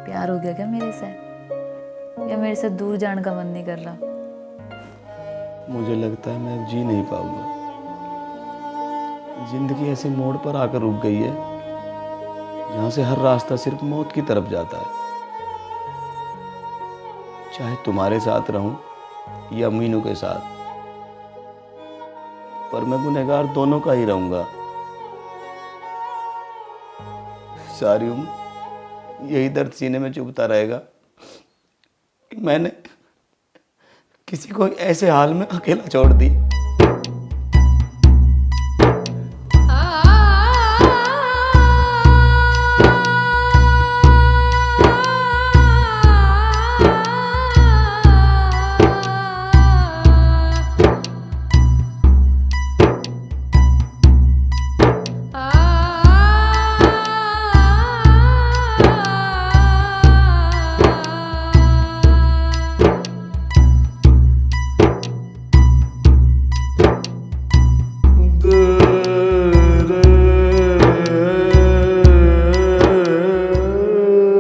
प्यार हो गया क्या मेरे से, या मेरे से दूर जाने का मन नहीं कर रहा? मुझे लगता है मैं अब जी नहीं पाऊंगा। जिंदगी ऐसे मोड़ पर आकर रुक गई है जहां से हर रास्ता सिर्फ मौत की तरफ जाता है। चाहे तुम्हारे साथ रहूं या मीनू के साथ, पर मैं गुनहगार दोनों का ही रहूंगा। सारी उम्र यही दर्द सीने में चुभता रहेगा कि मैंने किसी को ऐसे हाल में अकेला छोड़ दी।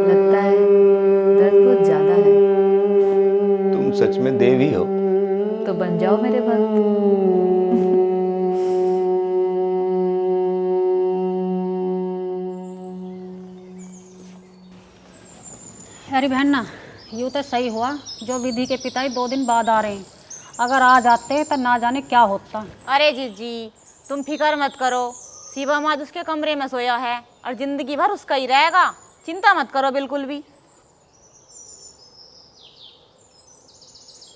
लगता है दर्द बहुत ज्यादा है। तुम सच में देवी हो। तो बन जाओ मेरे भक्त। अरे बहन ना, यूँ तो सही हुआ जो विधि के पिता ही 2 दिन बाद आ रहे हैं। अगर आ जाते तो ना जाने क्या होता। अरे जीजी तुम फिक्र मत करो, शिवम आज उसके कमरे में सोया है और जिंदगी भर उसका ही रहेगा। चिंता मत करो बिल्कुल भी।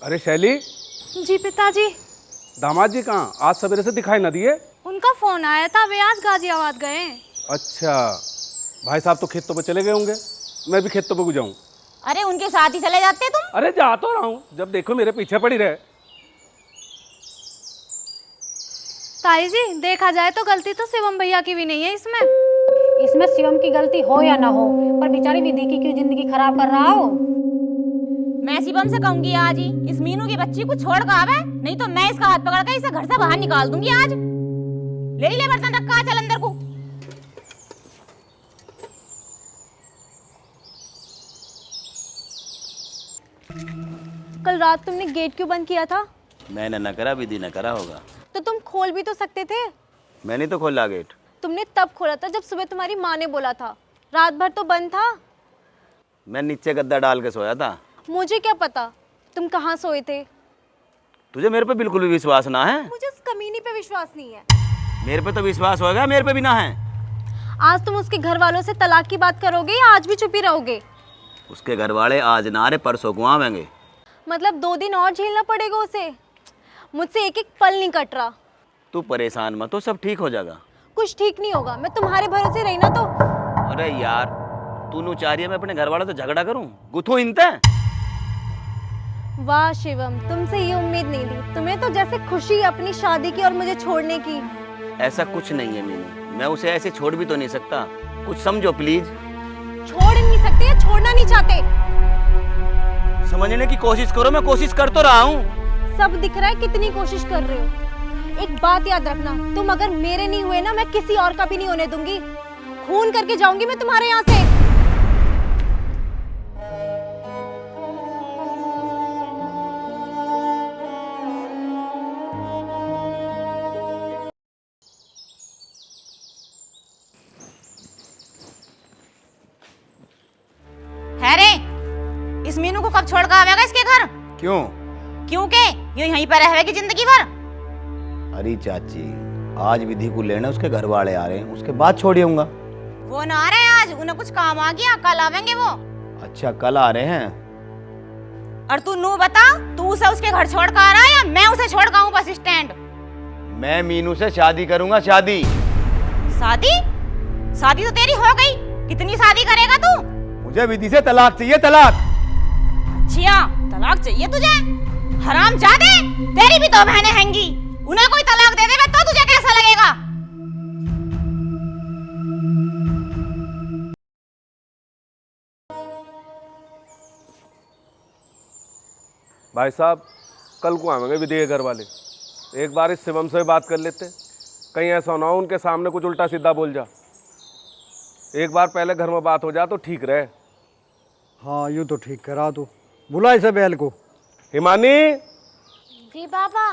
अरे शैली, जी पिताजी। दामाद जी कहाँ? आज सवेरे से दिखाई न दिए। उनका फोन आया था, वे आज गाजियाबाद गए हैं। अच्छा, भाई साहब तो खेतों पे चले गए होंगे, मैं भी खेतों पे जाऊं। अरे उनके साथ ही चले जाते तुम। अरे जा तो रहा हूँ, जब देखो मेरे पीछे पड़ी रहे। ताई जी, देखा जाए तो गलती तो शिवम भैया की भी नहीं है इसमें। इसमें शिवम की गलती हो या ना हो, पर बेचारी विधि की क्यों जिंदगी खराब कर रहा हो। मैं शिवम से कहूंगी आज ही इस मीनू की बच्ची को छोड़ कर आवे, नहीं तो मैं इसका हाथ पकड़ कर इसे घर से बाहर निकाल दूंगी आज। ले बर्तन रखा, चल अंदर को। कल रात तुमने गेट क्यों बंद किया था? मैंने न करा, विधि न करा होगा। तो तुम खोल भी तो सकते थे। मैंने तो खोला गेट। तुमने तब खोला था जब सुबह तुम्हारी माँ ने बोला था। रात भर तो बंद था। मैं नीचे गद्दा डाल के सोया था। मुझे क्या पता तुम कहाँ सोए थे। तुझे मेरे पे बिल्कुल भी विश्वास ना है? मुझे उस कमीनी पे विश्वास नहीं है। मेरे पे तो विश्वास होगा, मेरे पे भी ना है। आज तुम उसके घर वालों से तलाक की बात करोगे या आज भी चुप ही रहोगे? उसके घर वाले आज ना रहे, परसों को आवेंगे। मतलब 2 दिन और झेलना पड़ेगा उसे। मुझसे एक एक पल नहीं कट रहा। तू परेशान मत हो, सब ठीक हो जाएगा। कुछ ठीक नहीं होगा, मैं तुम्हारे भरोसे रही ना तो। अरे यार, तू नू चाह रही है मैं अपने घर वालों से झगड़ा करूं? गुथू इनते। वाह शिवम, तुमसे ये उम्मीद नहीं थी। तुम्हें तो जैसे खुशी अपनी शादी की और मुझे छोड़ने की। ऐसा कुछ नहीं है मीनू, मैं उसे ऐसे छोड़ भी तो नहीं सकता। कुछ समझो प्लीज। छोड़ नहीं सकते या छोड़ना नहीं चाहते? समझने की कोशिश करो, मैं कोशिश कर तो रहा हूँ। सब दिख रहा है कितनी कोशिश कर रहे हो। एक बात याद रखना, तुम अगर मेरे नहीं हुए ना, मैं किसी और का भी नहीं होने दूंगी। खून करके जाऊंगी मैं तुम्हारे यहाँ से। है रे, इस मीनू को कब छोड़ कर आवेगा इसके घर? क्यों? क्योंकि ये यहीं पर रहेगी जिंदगी भर। अरे चाची, आज विधि को लेना उसके घर वाले आ रहे हैं, उसके बाद छोड़िएगा। वो ना आ रहे हैं आज, उन्हें कुछ काम आ गया, कल आवेंगे वो। अच्छा, कल आ रहे हैं। और तू नू बता, तू उसे उसके घर छोड़ कर आ रहा है या मैं उसे छोड़ कर आऊं बस स्टैंड? मैं मीनू से शादी करूंगा। शादी? शादी? शादी तो तेरी हो गई, कितनी शादी करेगा तू? मुझे विधि से तलाक चाहिए, तलाक। अच्छा, तलाक चाहिए तुझे? हरामजादे, तेरी भी 2 बहनें हैंगी, उन्हें कोई तलाक दे दे तो तुझे कैसा लगेगा? भाई साहब, कल को आवेंगे विधि के घर वाले। एक बार इस शिवम से बात कर लेते, कहीं ऐसा ना हो उनके सामने कुछ उल्टा सीधा बोल जा। एक बार पहले घर में बात हो जा तो ठीक रहे। हाँ यूँ तो ठीक करा तू। बुला इसे बैल को। हिमानी, जी पापा।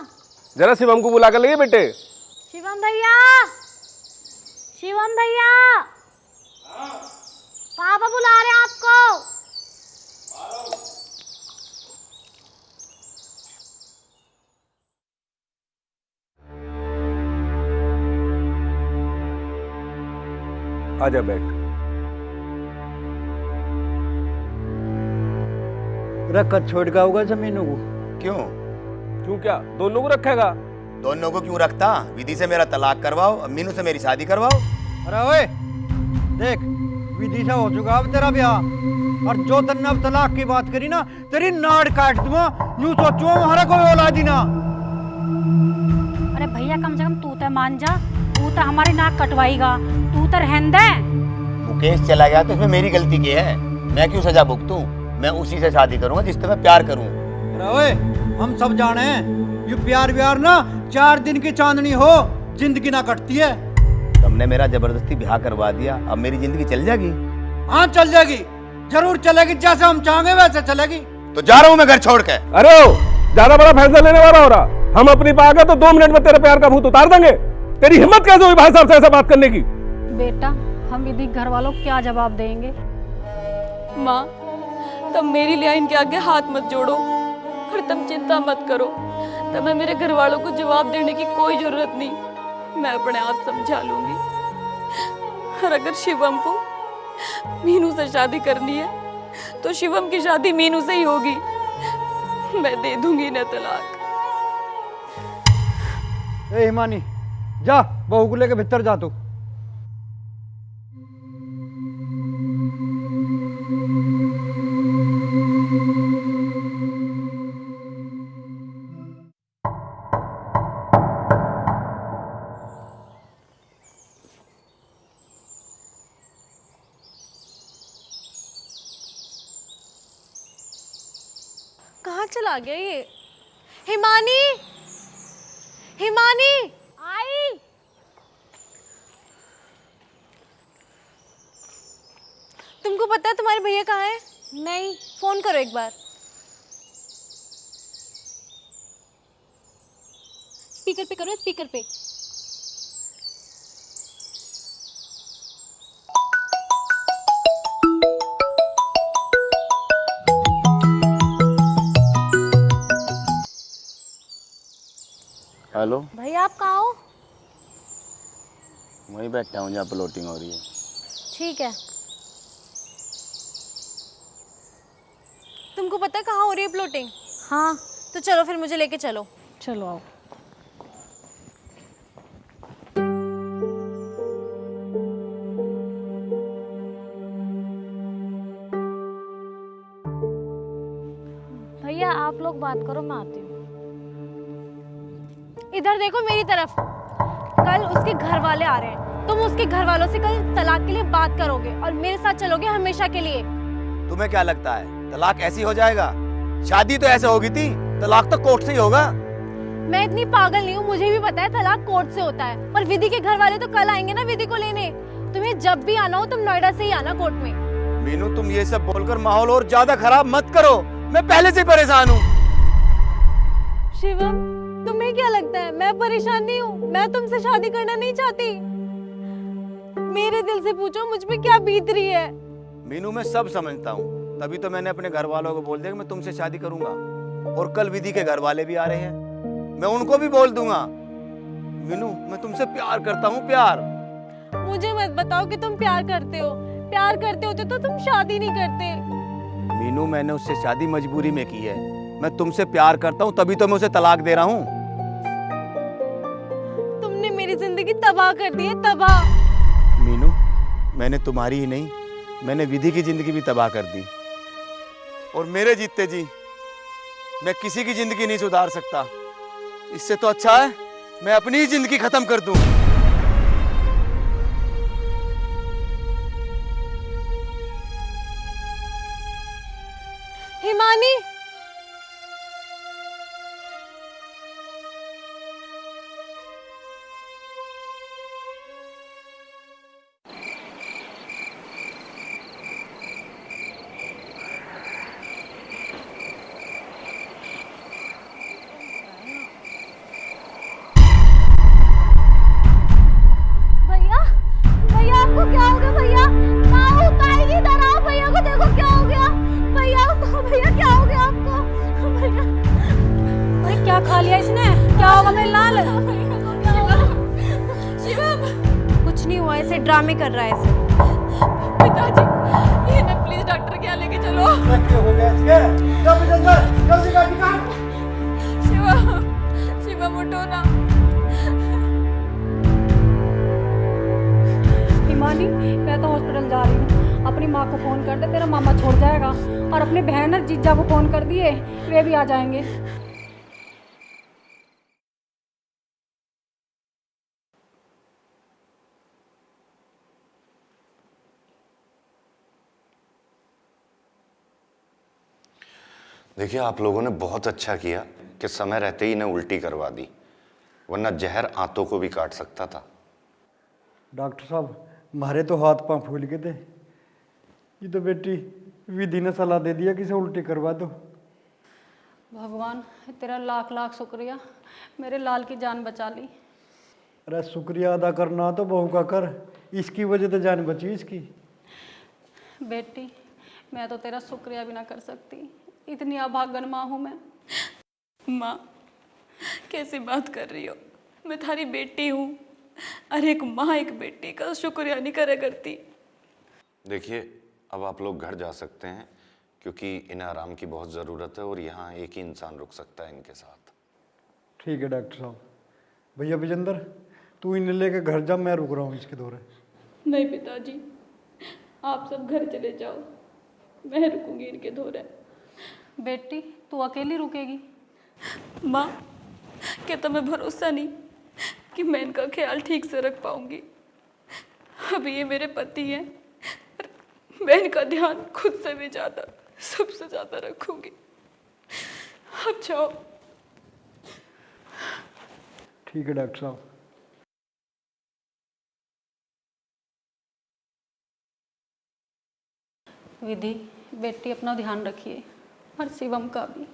जरा शिवम को बुला कर लिए बेटे। शिवम भैया, शिवम भैया, पापा बुला रहे हैं आपको। आजा बैठ। रखत छोड़ का होगा जमीनों को। क्यों? क्यों क्या दोनों को रखेगा? दोनों को क्यों रखता? विधि से मेरा तलाक करवाओ, अब मीनू से मेरी शादी करवाओ। अरे ओए देख, विधि से हो चुका अब तेरा ब्याह, और जो तन्ने अब तलाक की बात करी ना, तेरी नाड़ काट दूंगा। यूं सोचो हमारा कोई औलाद ही ना। अरे भैया कम से कम तू तो मान जा, तू तो हमारी नाक कटवाएगा, तू तो रहन दे। मुकेश चला गया तो इसमें मेरी गलती की है? मैं क्यों सजा भुगतूं? मैं उसी से शादी करूंगा जिससे मैं प्यार करूं। अरे ओए हम सब जाने हैं, ये प्यार व्यार ना 4 दिन की चांदनी हो, जिंदगी ना कटती है। तुमने मेरा जबरदस्ती ब्याह करवा दिया, अब मेरी जिंदगी चल जाएगी? हाँ चल जाएगी, जरूर चलेगी, जैसे हम चाहेंगे वैसे चलेगी। तो जा रहा हूं मैं घर छोड़ के। अरे ज्यादा बड़ा फैसला लेने वाला हो रहा। हम अपनी पा गए तो 2 मिनट में तेरे प्यार का भूत उतार देंगे। तेरी हिम्मत कैसे हुई भाई साहब से ऐसा बात करने की? बेटा हम विधि घर वालों को क्या जवाब देंगे? माँ, तुम मेरी लिया इनके आगे हाथ मत जोड़ो और तुम चिंता मत करो। तुम्हें मेरे घर वालों को जवाब देने की कोई जरूरत नहीं, मैं अपने आप समझा लूंगी। और अगर शिवम को मीनू से शादी करनी है तो शिवम की शादी मीनू से ही होगी। मैं दे दूंगी ना तलाक। ए हिमानी जा, बहू को लेके भीतर जा तू। कहाँ चला गया ये? हिमानी, हिमानी आई। तुमको पता है तुम्हारे भैया कहाँ है? नहीं, फोन करो एक बार। स्पीकर पे करो, स्पीकर पे। हेलो भैया आप कहाँ हो? वहीं बैठा हूँ जहाँ प्लॉटिंग हो रही है। ठीक है। तुमको पता है कहाँ हो रही है प्लॉटिंग? हाँ, तो चलो फिर मुझे लेके चलो। चलो आओ। भैया आप लोग बात करो, मैं आती हूँ। इधर देखो मेरी तरफ। कल उसके घर वाले आ रहे हैं, तुम उसके घर वालों से कल तलाक के लिए बात करोगे और मेरे साथ चलोगे हमेशा के लिए। तुम्हें क्या लगता है तलाक ऐसी हो जाएगा? शादी तो ऐसे होगी थी, तलाक तो कोर्ट से ही होगा। मैं इतनी पागल नहीं हूँ, मुझे भी पता है तलाक कोर्ट से होता है, पर विधि के घर वाले तो कल आएंगे ना विधि को लेने। तुम्हें जब भी आना हो तुम नोएडा से ही आना कोर्ट में। मीनू तुम ये सब बोलकर माहौल और ज्यादा खराब मत करो, मैं पहले से परेशान हूँ। शिवम, तुम्हें क्या लगता है मैं परेशान नहीं हूँ? मैं तुमसे शादी करना नहीं चाहती। मेरे दिल से पूछो मुझ पे क्या बीत रही है। मीनू मैं सब समझता हूँ, तभी तो मैंने अपने घर वालों को बोल दिया कि मैं तुमसे शादी करूंगा। और कल विधि के घर वाले भी आ रहे हैं, मैं उनको भी बोल दूंगा। मीनू मैं तुमसे प्यार करता हूँ, प्यार। मुझे मत बताओ कि तुम प्यार करते हो। प्यार करते होते तो तुम शादी नहीं करते। मीनू मैंने उससे शादी मजबूरी में की है, मैं तुमसे प्यार करता हूँ तभी तो मैं उसे तलाक दे रहा हूँ। तुमने मेरी जिंदगी तबाह कर दी है, तबाह। मीनू मैंने तुम्हारी ही नहीं, मैंने विधि की जिंदगी भी तबाह कर दी। और मेरे जीते जी मैं किसी की जिंदगी नहीं सुधार सकता। इससे तो अच्छा है मैं अपनी ही जिंदगी खत्म कर दूं। हिमानी, खा लिया इसने? क्या होगा मेरे लाल? कुछ नहीं हुआ, ऐसे ड्रामे कर रहा है ऐसे। पिताजी, ये ना प्लीज डॉक्टर के यहाँ लेके चलो। हो गया इसके? जल्दी गाड़ी निकाल। शिवम उठो ना। हिमानी, मैं तो हॉस्पिटल जा रही हूँ। अपनी माँ को फोन कर दे, तेरा मामा छोड़ जाएगा। और अपने बहन और जीजा को फोन कर दिए, वे भी आ जाएंगे। देखिए, आप लोगों ने बहुत अच्छा किया कि समय रहते ही इन्हें उल्टी करवा दी, वरना जहर आंतों को भी काट सकता था। डॉक्टर साहब, हमारे तो हाथ पांव फूल गए थे। ये तो बेटी विधि ने सलाह दे दिया कि इसे उल्टी करवा दो। भगवान तेरा लाख लाख शुक्रिया, मेरे लाल की जान बचा ली। अरे शुक्रिया अदा करना तो बहू का कर, इसकी वजह से जान बची इसकी। बेटी, मैं तो तेरा शुक्रिया भी ना कर सकती, इतनी अभागन माँ हूँ मैं। माँ, कैसी बात कर रही हो? मैं थारी बेटी हूँ। अरे एक माँ एक बेटी का शुक्रिया नहीं करे करती। देखिए, अब आप लोग घर जा सकते हैं, क्योंकि इन्हें आराम की बहुत ज़रूरत है और यहाँ एक ही इंसान रुक सकता है इनके साथ। ठीक है डॉक्टर साहब। भैया विजेंद्र, तू इन्हें लेके घर जा, मैं रुक रहा हूँ इसके दौरे। नहीं पिताजी, आप सब घर चले जाओ, मैं रुकूंगी इनके दौरे। बेटी, तू अकेली रुकेगी? माँ, क्या तुम्हें भरोसा नहीं कि मैं इनका ख्याल ठीक से रख पाऊंगी? अभी ये मेरे पति हैं, मैं इनका ध्यान खुद से भी ज़्यादा, सबसे ज़्यादा रखूंगी। अब जाओ। ठीक है डॉक्टर साहब। विधि, बेटी अपना ध्यान रखिए, और शिवम का भी।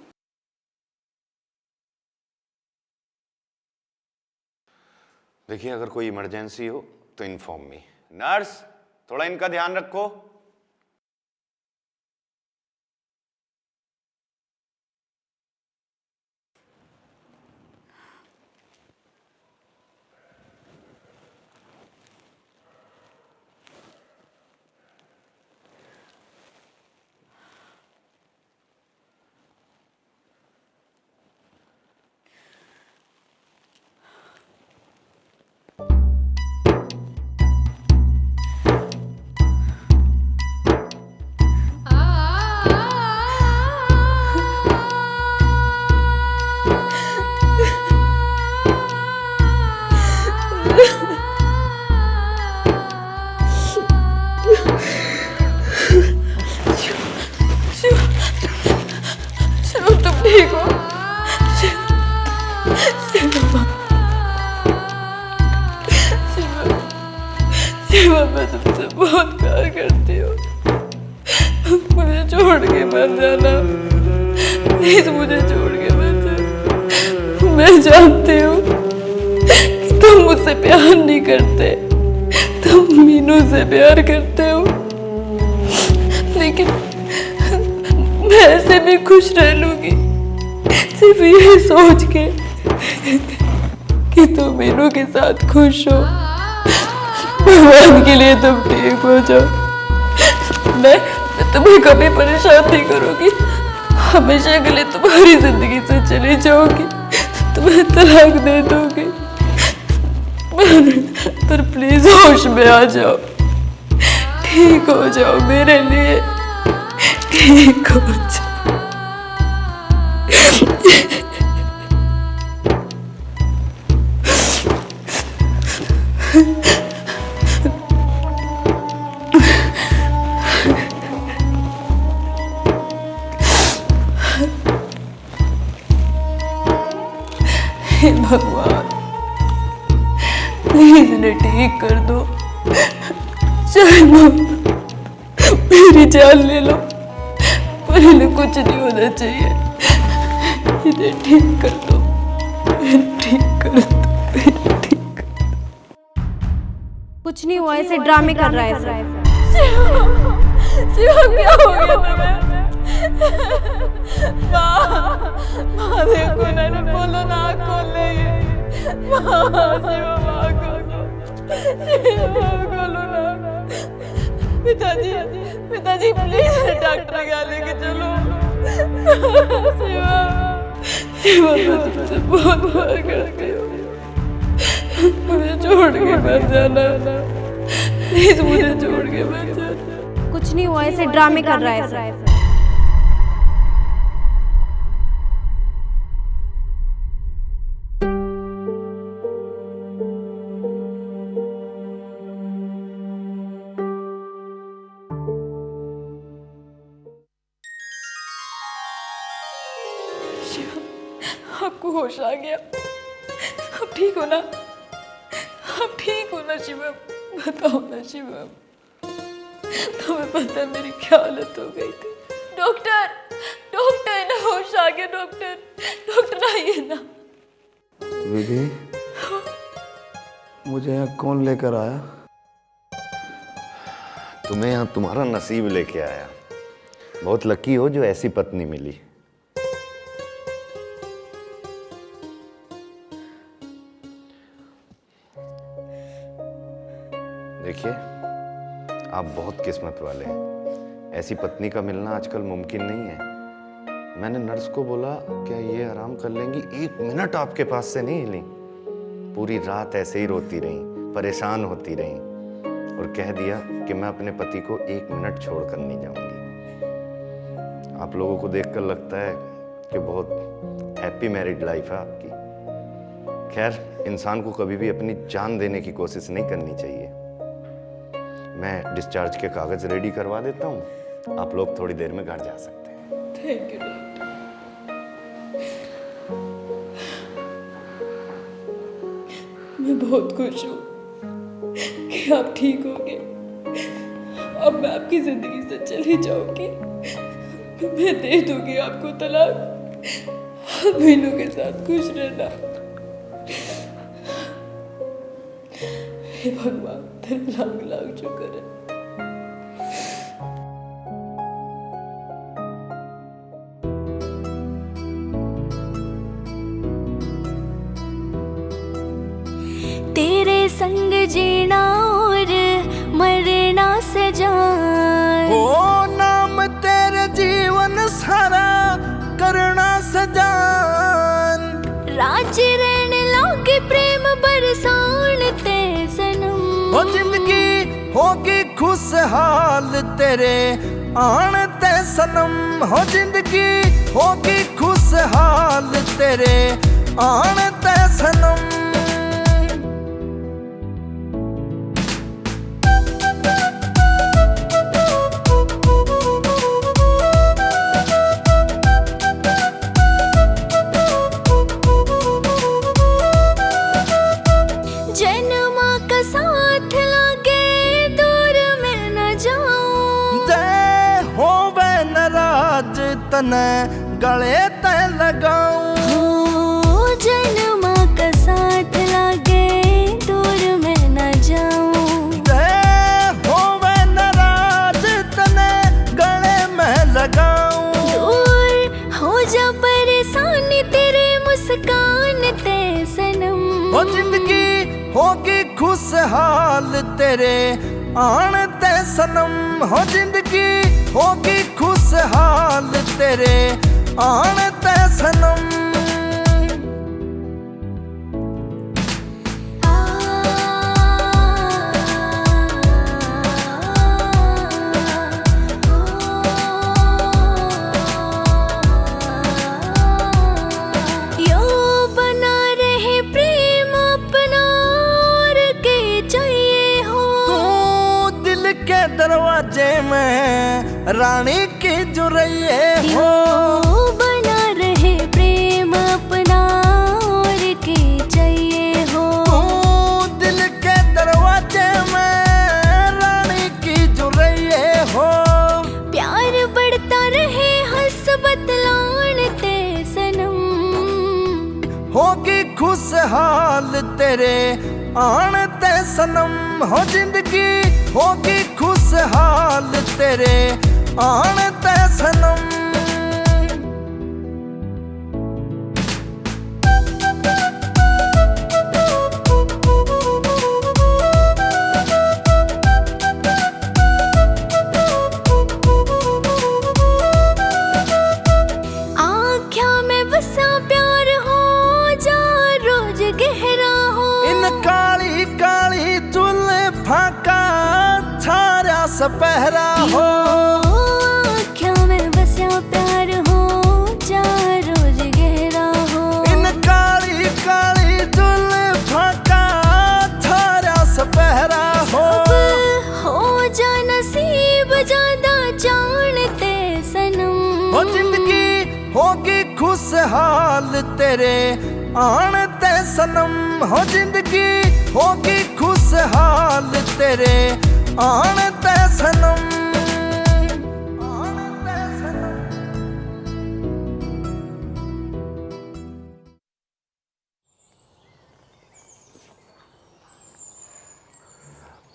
देखिए, अगर कोई इमरजेंसी हो तो इन्फॉर्म मी। नर्स, थोड़ा इनका ध्यान रखो। ठीक हो? शिवा, मैं तुमसे बहुत प्यार करती हूँ। मुझे छोड़ के मत जाना, प्लीज मुझे छोड़ के मत जाना। मैं जानती हूँ कि तुम मुझसे प्यार नहीं करते, तुम मीनू से प्यार करते हो, लेकिन मैं ऐसे भी खुश रह लूंगी सिर्फ ये सोच के कि तुम मीनू के साथ खुश हो। भगवान के लिए तुम ठीक हो जाओ। मैं तुम्हें कभी परेशान नहीं करूंगी, हमेशा के लिए तुम्हारी जिंदगी से चली जाऊंगी, तुम्हें तलाक दे दूंगी, पर प्लीज होश में आ जाओ, ठीक हो जाओ मेरे लिए, ठीक हो जाओ। हे भगवान, प्लीज इन्हें ठीक कर दो, चाहे मेरी जान ले लो, पर इन्हें कुछ नहीं होना चाहिए। इन्हें ठीक कर दो, ठीक कर दो, ठीक कर दो। कुछ नहीं हुआ, ऐसे ड्रामे कर रहा है। शिवा, क्या हो गया तुम्हें? माँ देखो ना, बोलो पिताजी पिताजी प्लीज डॉक्टर के यहाँ लेके चलो। शिवा शिवा मैं तुमसे बहुत प्यार करती हूँ, मुझे छोड़ के मत जाना, प्लीज मुझे छोड़ के मत जाना। कुछ नहीं हुआ, ऐसे ड्रामे कर रहा है। आपको होश आ गया? आप ठीक हो ना? आप ठीक हो ना शिवम? बताओ ना शिवम, तुम्हें पता है मेरी क्या हालत हो गई थी? डॉक्टर डॉक्टर ना होश आ गया, डॉक्टर डॉक्टर आइए ना। विधि, मुझे यहाँ कौन लेकर आया? तुम्हें यहाँ तुम्हारा नसीब लेके आया। बहुत लकी हो जो ऐसी पत्नी मिली। देखिए, आप बहुत किस्मत वाले हैं। ऐसी पत्नी का मिलना आजकल मुमकिन नहीं है। मैंने नर्स को बोला क्या ये आराम कर लेंगी? 1 मिनट आपके पास से नहीं हिली। पूरी रात ऐसे ही रोती रहीं, परेशान होती रहीं और कह दिया कि मैं अपने पति को 1 मिनट छोड़कर नहीं जाऊंगी। आप लोगों को देखकर लगता है कि बहुत हैप्पी मैरिड लाइफ है आपकी। खैर, इंसान को कभी भी अपनी जान देने की कोशिश नहीं करनी चाहिए। मैं डिस्चार्ज के कागज रेडी करवा देता हूँ, आप लोग थोड़ी देर में घर जा सकते हैं। Thank you doctor. मैं बहुत खुश हूँ कि आप ठीक हो गए। अब मैं आपकी जिंदगी से चली जाऊंगी, मैं दे दूंगी आपको तलाक। आप मीनू के साथ खुश रहना। हे भगवान, तेरे लाख लाख शुक्र है। तेरे संग जीना और मरना से जान, ओ नाम तेरे जीवन सारा करना सजान। राज्य रहने लागे प्रेम बरसान ते सनम, ओ जिंदगी होगी खुशहाल तेरे आन ते सनम। हो जिंदगी होगी खुशहाल तेरे आन ते सनम। तने गले ते लगाऊं, जन्मा का साथ लागे दूर में न जाऊं। होवे नाराज तने गले में लगाऊं, दूर हो जा परेशानी तेरे मुस्कान ते सनम। हो जिंदगी होगी खुशहाल तेरे आन ते सनम। हो जिंदगी होगी खुशहाल तेरे आन ते सनम। यो बना रहे प्रेम अपना और के चाहिए हो। तू दिल के दरवाजे में रानी की जुरैये हो। बना रहे प्रेम अपना और के चाहिए हो। तू दिल के दरवाजे में रानी की जुरैये हो। प्यार बढ़ता रहे हंस बतलान ते सनम। होगी खुशहाल तेरे आन ते सनम। हो जिंदगी होगी खुशहाल तेरे आन ते सनम। सपहरा हो। आँखों में बसा प्यार हो, चाहे रोज गहरा हो। इन काली काली जुल्फों का थारा सपहरा हो। हो जा नसीब ज्यादा जानते सनम। हो जिंदगी होगी खुशहाल तेरे आने ते सनम। हो जिंदगी होगी खुशहाल तेरे आने ते सनम। आने ते सनम।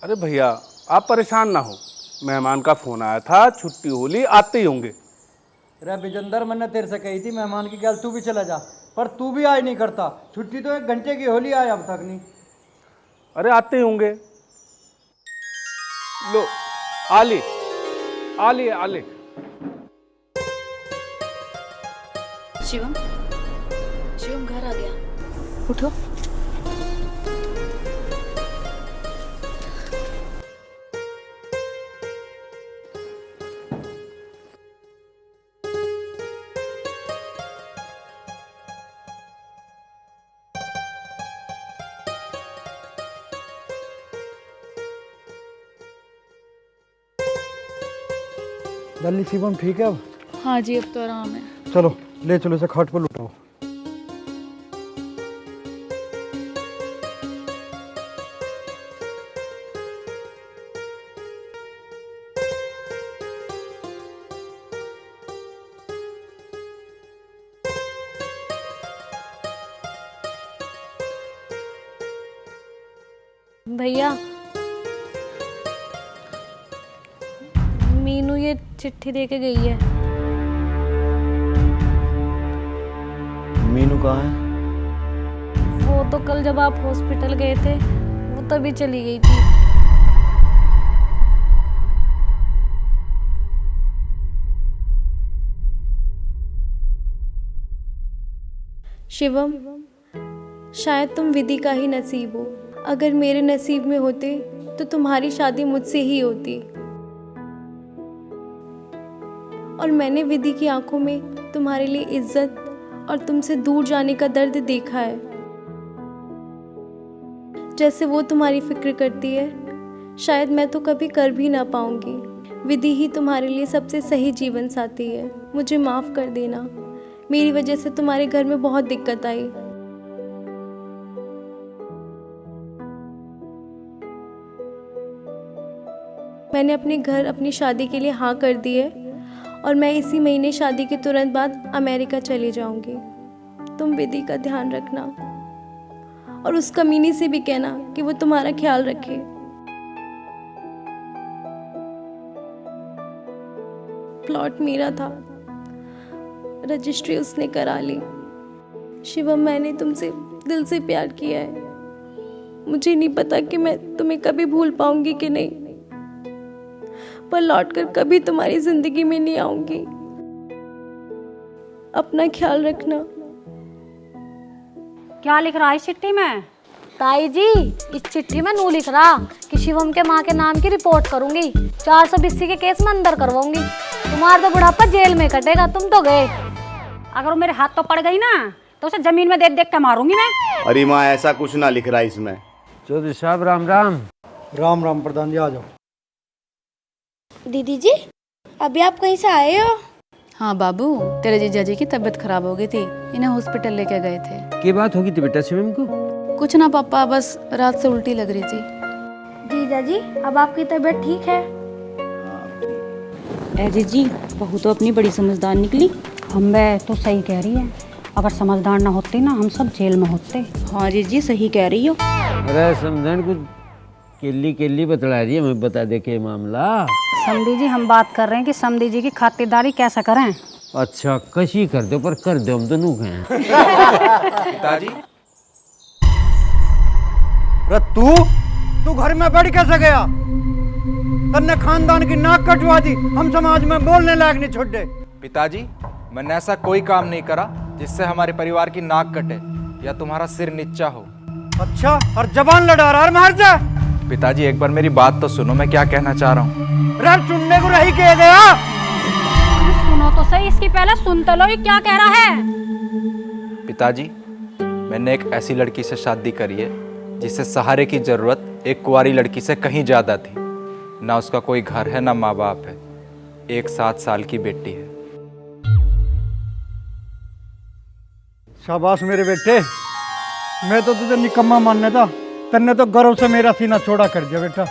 अरे भैया आप परेशान ना हो, मेहमान का फोन आया था, छुट्टी होली आते ही होंगे। रे विजेंदर, मैंने तेरे से कही थी मेहमान की गल तू भी चला जा, पर तू भी आज नहीं करता। छुट्टी तो 1 घंटे की होली आया अब तक नहीं। अरे आते ही होंगे। लो आली आली आली। शिवम, शिवम घर आ गया, उठो। दल्ली शिवम ठीक है अब? हाँ जी, अब तो आराम है। चलो ले चलो इसे खाट पर लुटाओ। भैया, मीनू ये चिट्ठी दे के गई है। मीनू कहाँ है? वो तो कल जब आप हॉस्पिटल गए थे वो तभी चली गई थी। शिवम, शायद तुम विधि का ही नसीब हो। अगर मेरे नसीब में होते तो तुम्हारी शादी मुझसे ही होती। और मैंने विधि की आंखों में तुम्हारे लिए इज्जत और तुमसे दूर जाने का दर्द देखा है। जैसे वो तुम्हारी फिक्र करती है, शायद मैं तो कभी कर भी ना पाऊंगी। विधि ही तुम्हारे लिए सबसे सही जीवन साथी है। मुझे माफ़ कर देना, मेरी वजह से तुम्हारे घर में बहुत दिक्कत आई। मैंने अपने घर अपनी शादी के लिए हाँ कर दी है और मैं इसी महीने शादी के तुरंत बाद अमेरिका चली जाऊंगी। तुम विधि का ध्यान रखना और उस कमीनी से भी कहना कि वो तुम्हारा ख्याल रखे। प्लॉट मेरा था, रजिस्ट्री उसने करा ली। शिवम, मैंने तुमसे दिल से प्यार किया है। मुझे नहीं पता कि मैं तुम्हें कभी भूल पाऊंगी कि नहीं, पर लौटकर कभी तुम्हारी जिंदगी में नहीं आऊंगी। अपना ख्याल रखना। क्या लिख रहा है इस चिट्ठी में? ताई जी, इस चिट्ठी में नू लिख रहा कि शिवम के माँ के नाम की रिपोर्ट करूंगी, 420 के केस में अंदर करवाऊंगी। तुम्हारा तो बुढ़ापा जेल में कटेगा, तुम तो गए। अगर वो मेरे हाथ तो पड़ गई ना तो उसे जमीन में देख देख के मारूंगी मैं। अरे माँ, ऐसा कुछ ना लिख रहा है इसमें। चौधरी साहब राम राम। राम राम प्रधान जी, आ जाओ। दीदी जी, अभी आप कहीं से आए हो? हाँ बाबू, तेरे जीजा जी की तबीयत खराब हो गई थी, इन्हें हॉस्पिटल लेके गए थे। क्या बात होगी थी बेटा शिवम को? कुछ ना पापा, बस रात से उल्टी लग रही थी। जीजा जी, अब आपकी तबीयत ठीक है? अजय जी, बहू तो अपनी बड़ी समझदार निकली। अम्बे तो सही कह रही है, अगर समझदार ना होती ना हम सब जेल में होते। हाँ जी, सही कह रही हो। अरे समझन कुछ केली केली बतला रही है, मैं बता दे के मामला। समधी जी, हम बात कर रहे हैं कि समधी जी की खातिरदारी कैसे करें। अच्छा, कशी कर दो पर कर दो, हम तो नूक हैं। पिताजी, तू घर में बैठ कैसे गया? तन्ने खानदान की नाक कटवा दी, हम समाज में बोलने लायक नहीं छोड़े। पिताजी, मैंने ऐसा कोई काम नहीं करा जिससे हमारे परिवार की नाक कटे या तुम्हारा सिर नीचा हो। अच्छा, और जबान लड़ा रहा है मार जा। पिताजी एक बार मेरी बात तो सुनो, मैं क्या कहना चाह रहा हूँ। रब सुनने को रही कह गया। सुनो तो सही, इसकी पहले सुन तो लो ये क्या कह रहा है। पिताजी, मैंने एक ऐसी लड़की से शादी करी है जिसे सहारे की जरूरत एक कुंवारी लड़की से कहीं ज्यादा थी। ना उसका कोई घर है, ना माँ बाप है, एक 7 साल की बेटी है। शाबाश मेरे बेटे, मैं तो तुझे निकम्मा मानने था, तन्ने तो गर्व से मेरा सीना छोड़ा कर दिया बेटा।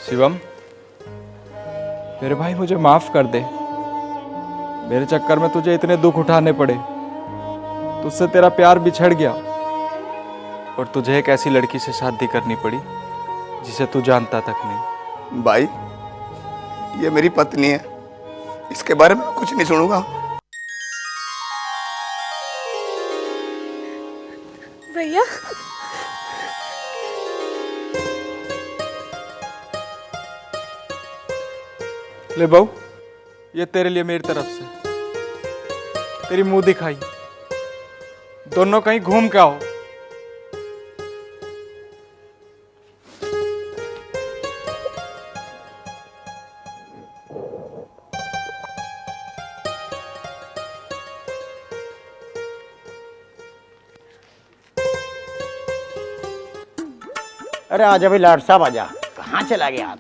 शिवम, मेरे भाई मुझे माफ कर दे। मेरे चक्कर में तुझे इतने दुख उठाने पड़े, तुझसे तेरा प्यार बिछड़ गया और तुझे एक ऐसी लड़की से शादी करनी पड़ी जिसे तू जानता तक नहीं। भाई, ये मेरी पत्नी है, इसके बारे में कुछ नहीं सुनूंगा। भैया, ले बहू, ये तेरे लिए मेरी तरफ से, तेरी मुंह दिखाई। दोनों कहीं घूम के आओ। अरे आजा भाई लाड साहब, आजा। कहाँ चला गया आप?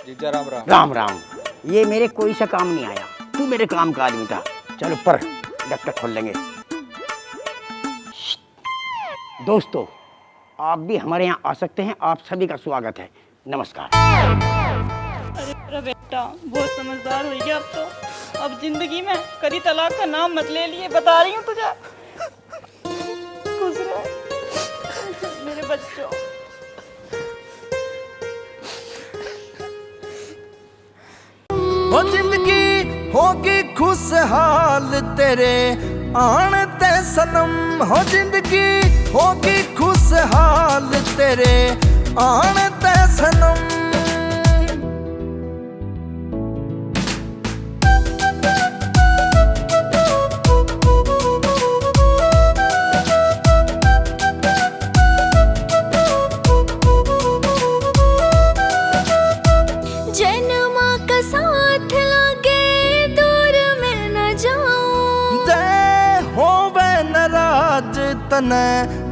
जीजा राम राम। राम राम। ये मेरे कोई सा काम नहीं आया, तू मेरे काम का आदमी था। चल ऊपर, डॉक्टर खोल लेंगे। दोस्तों, आप भी हमारे यहाँ आ सकते हैं, आप सभी का स्वागत है। नमस्कार। अरे मेरा बेटा बहुत समझदार हो गया अब तो। अब जिंदगी में कभी तलाक का नाम मत ले लिए, बता रही हूँ तुझे। खुश रह मेरे बच्चों। हो जिंदगी होगी खुशहाल तेरे आन ते सनम। हो जिंदगी होगी खुशहाल तेरे आन ते सनम। जन्मा का साथ लगे दूर में न जाऊं। होवे नाराज तने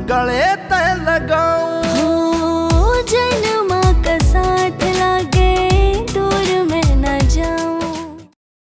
गले ते लगाऊं।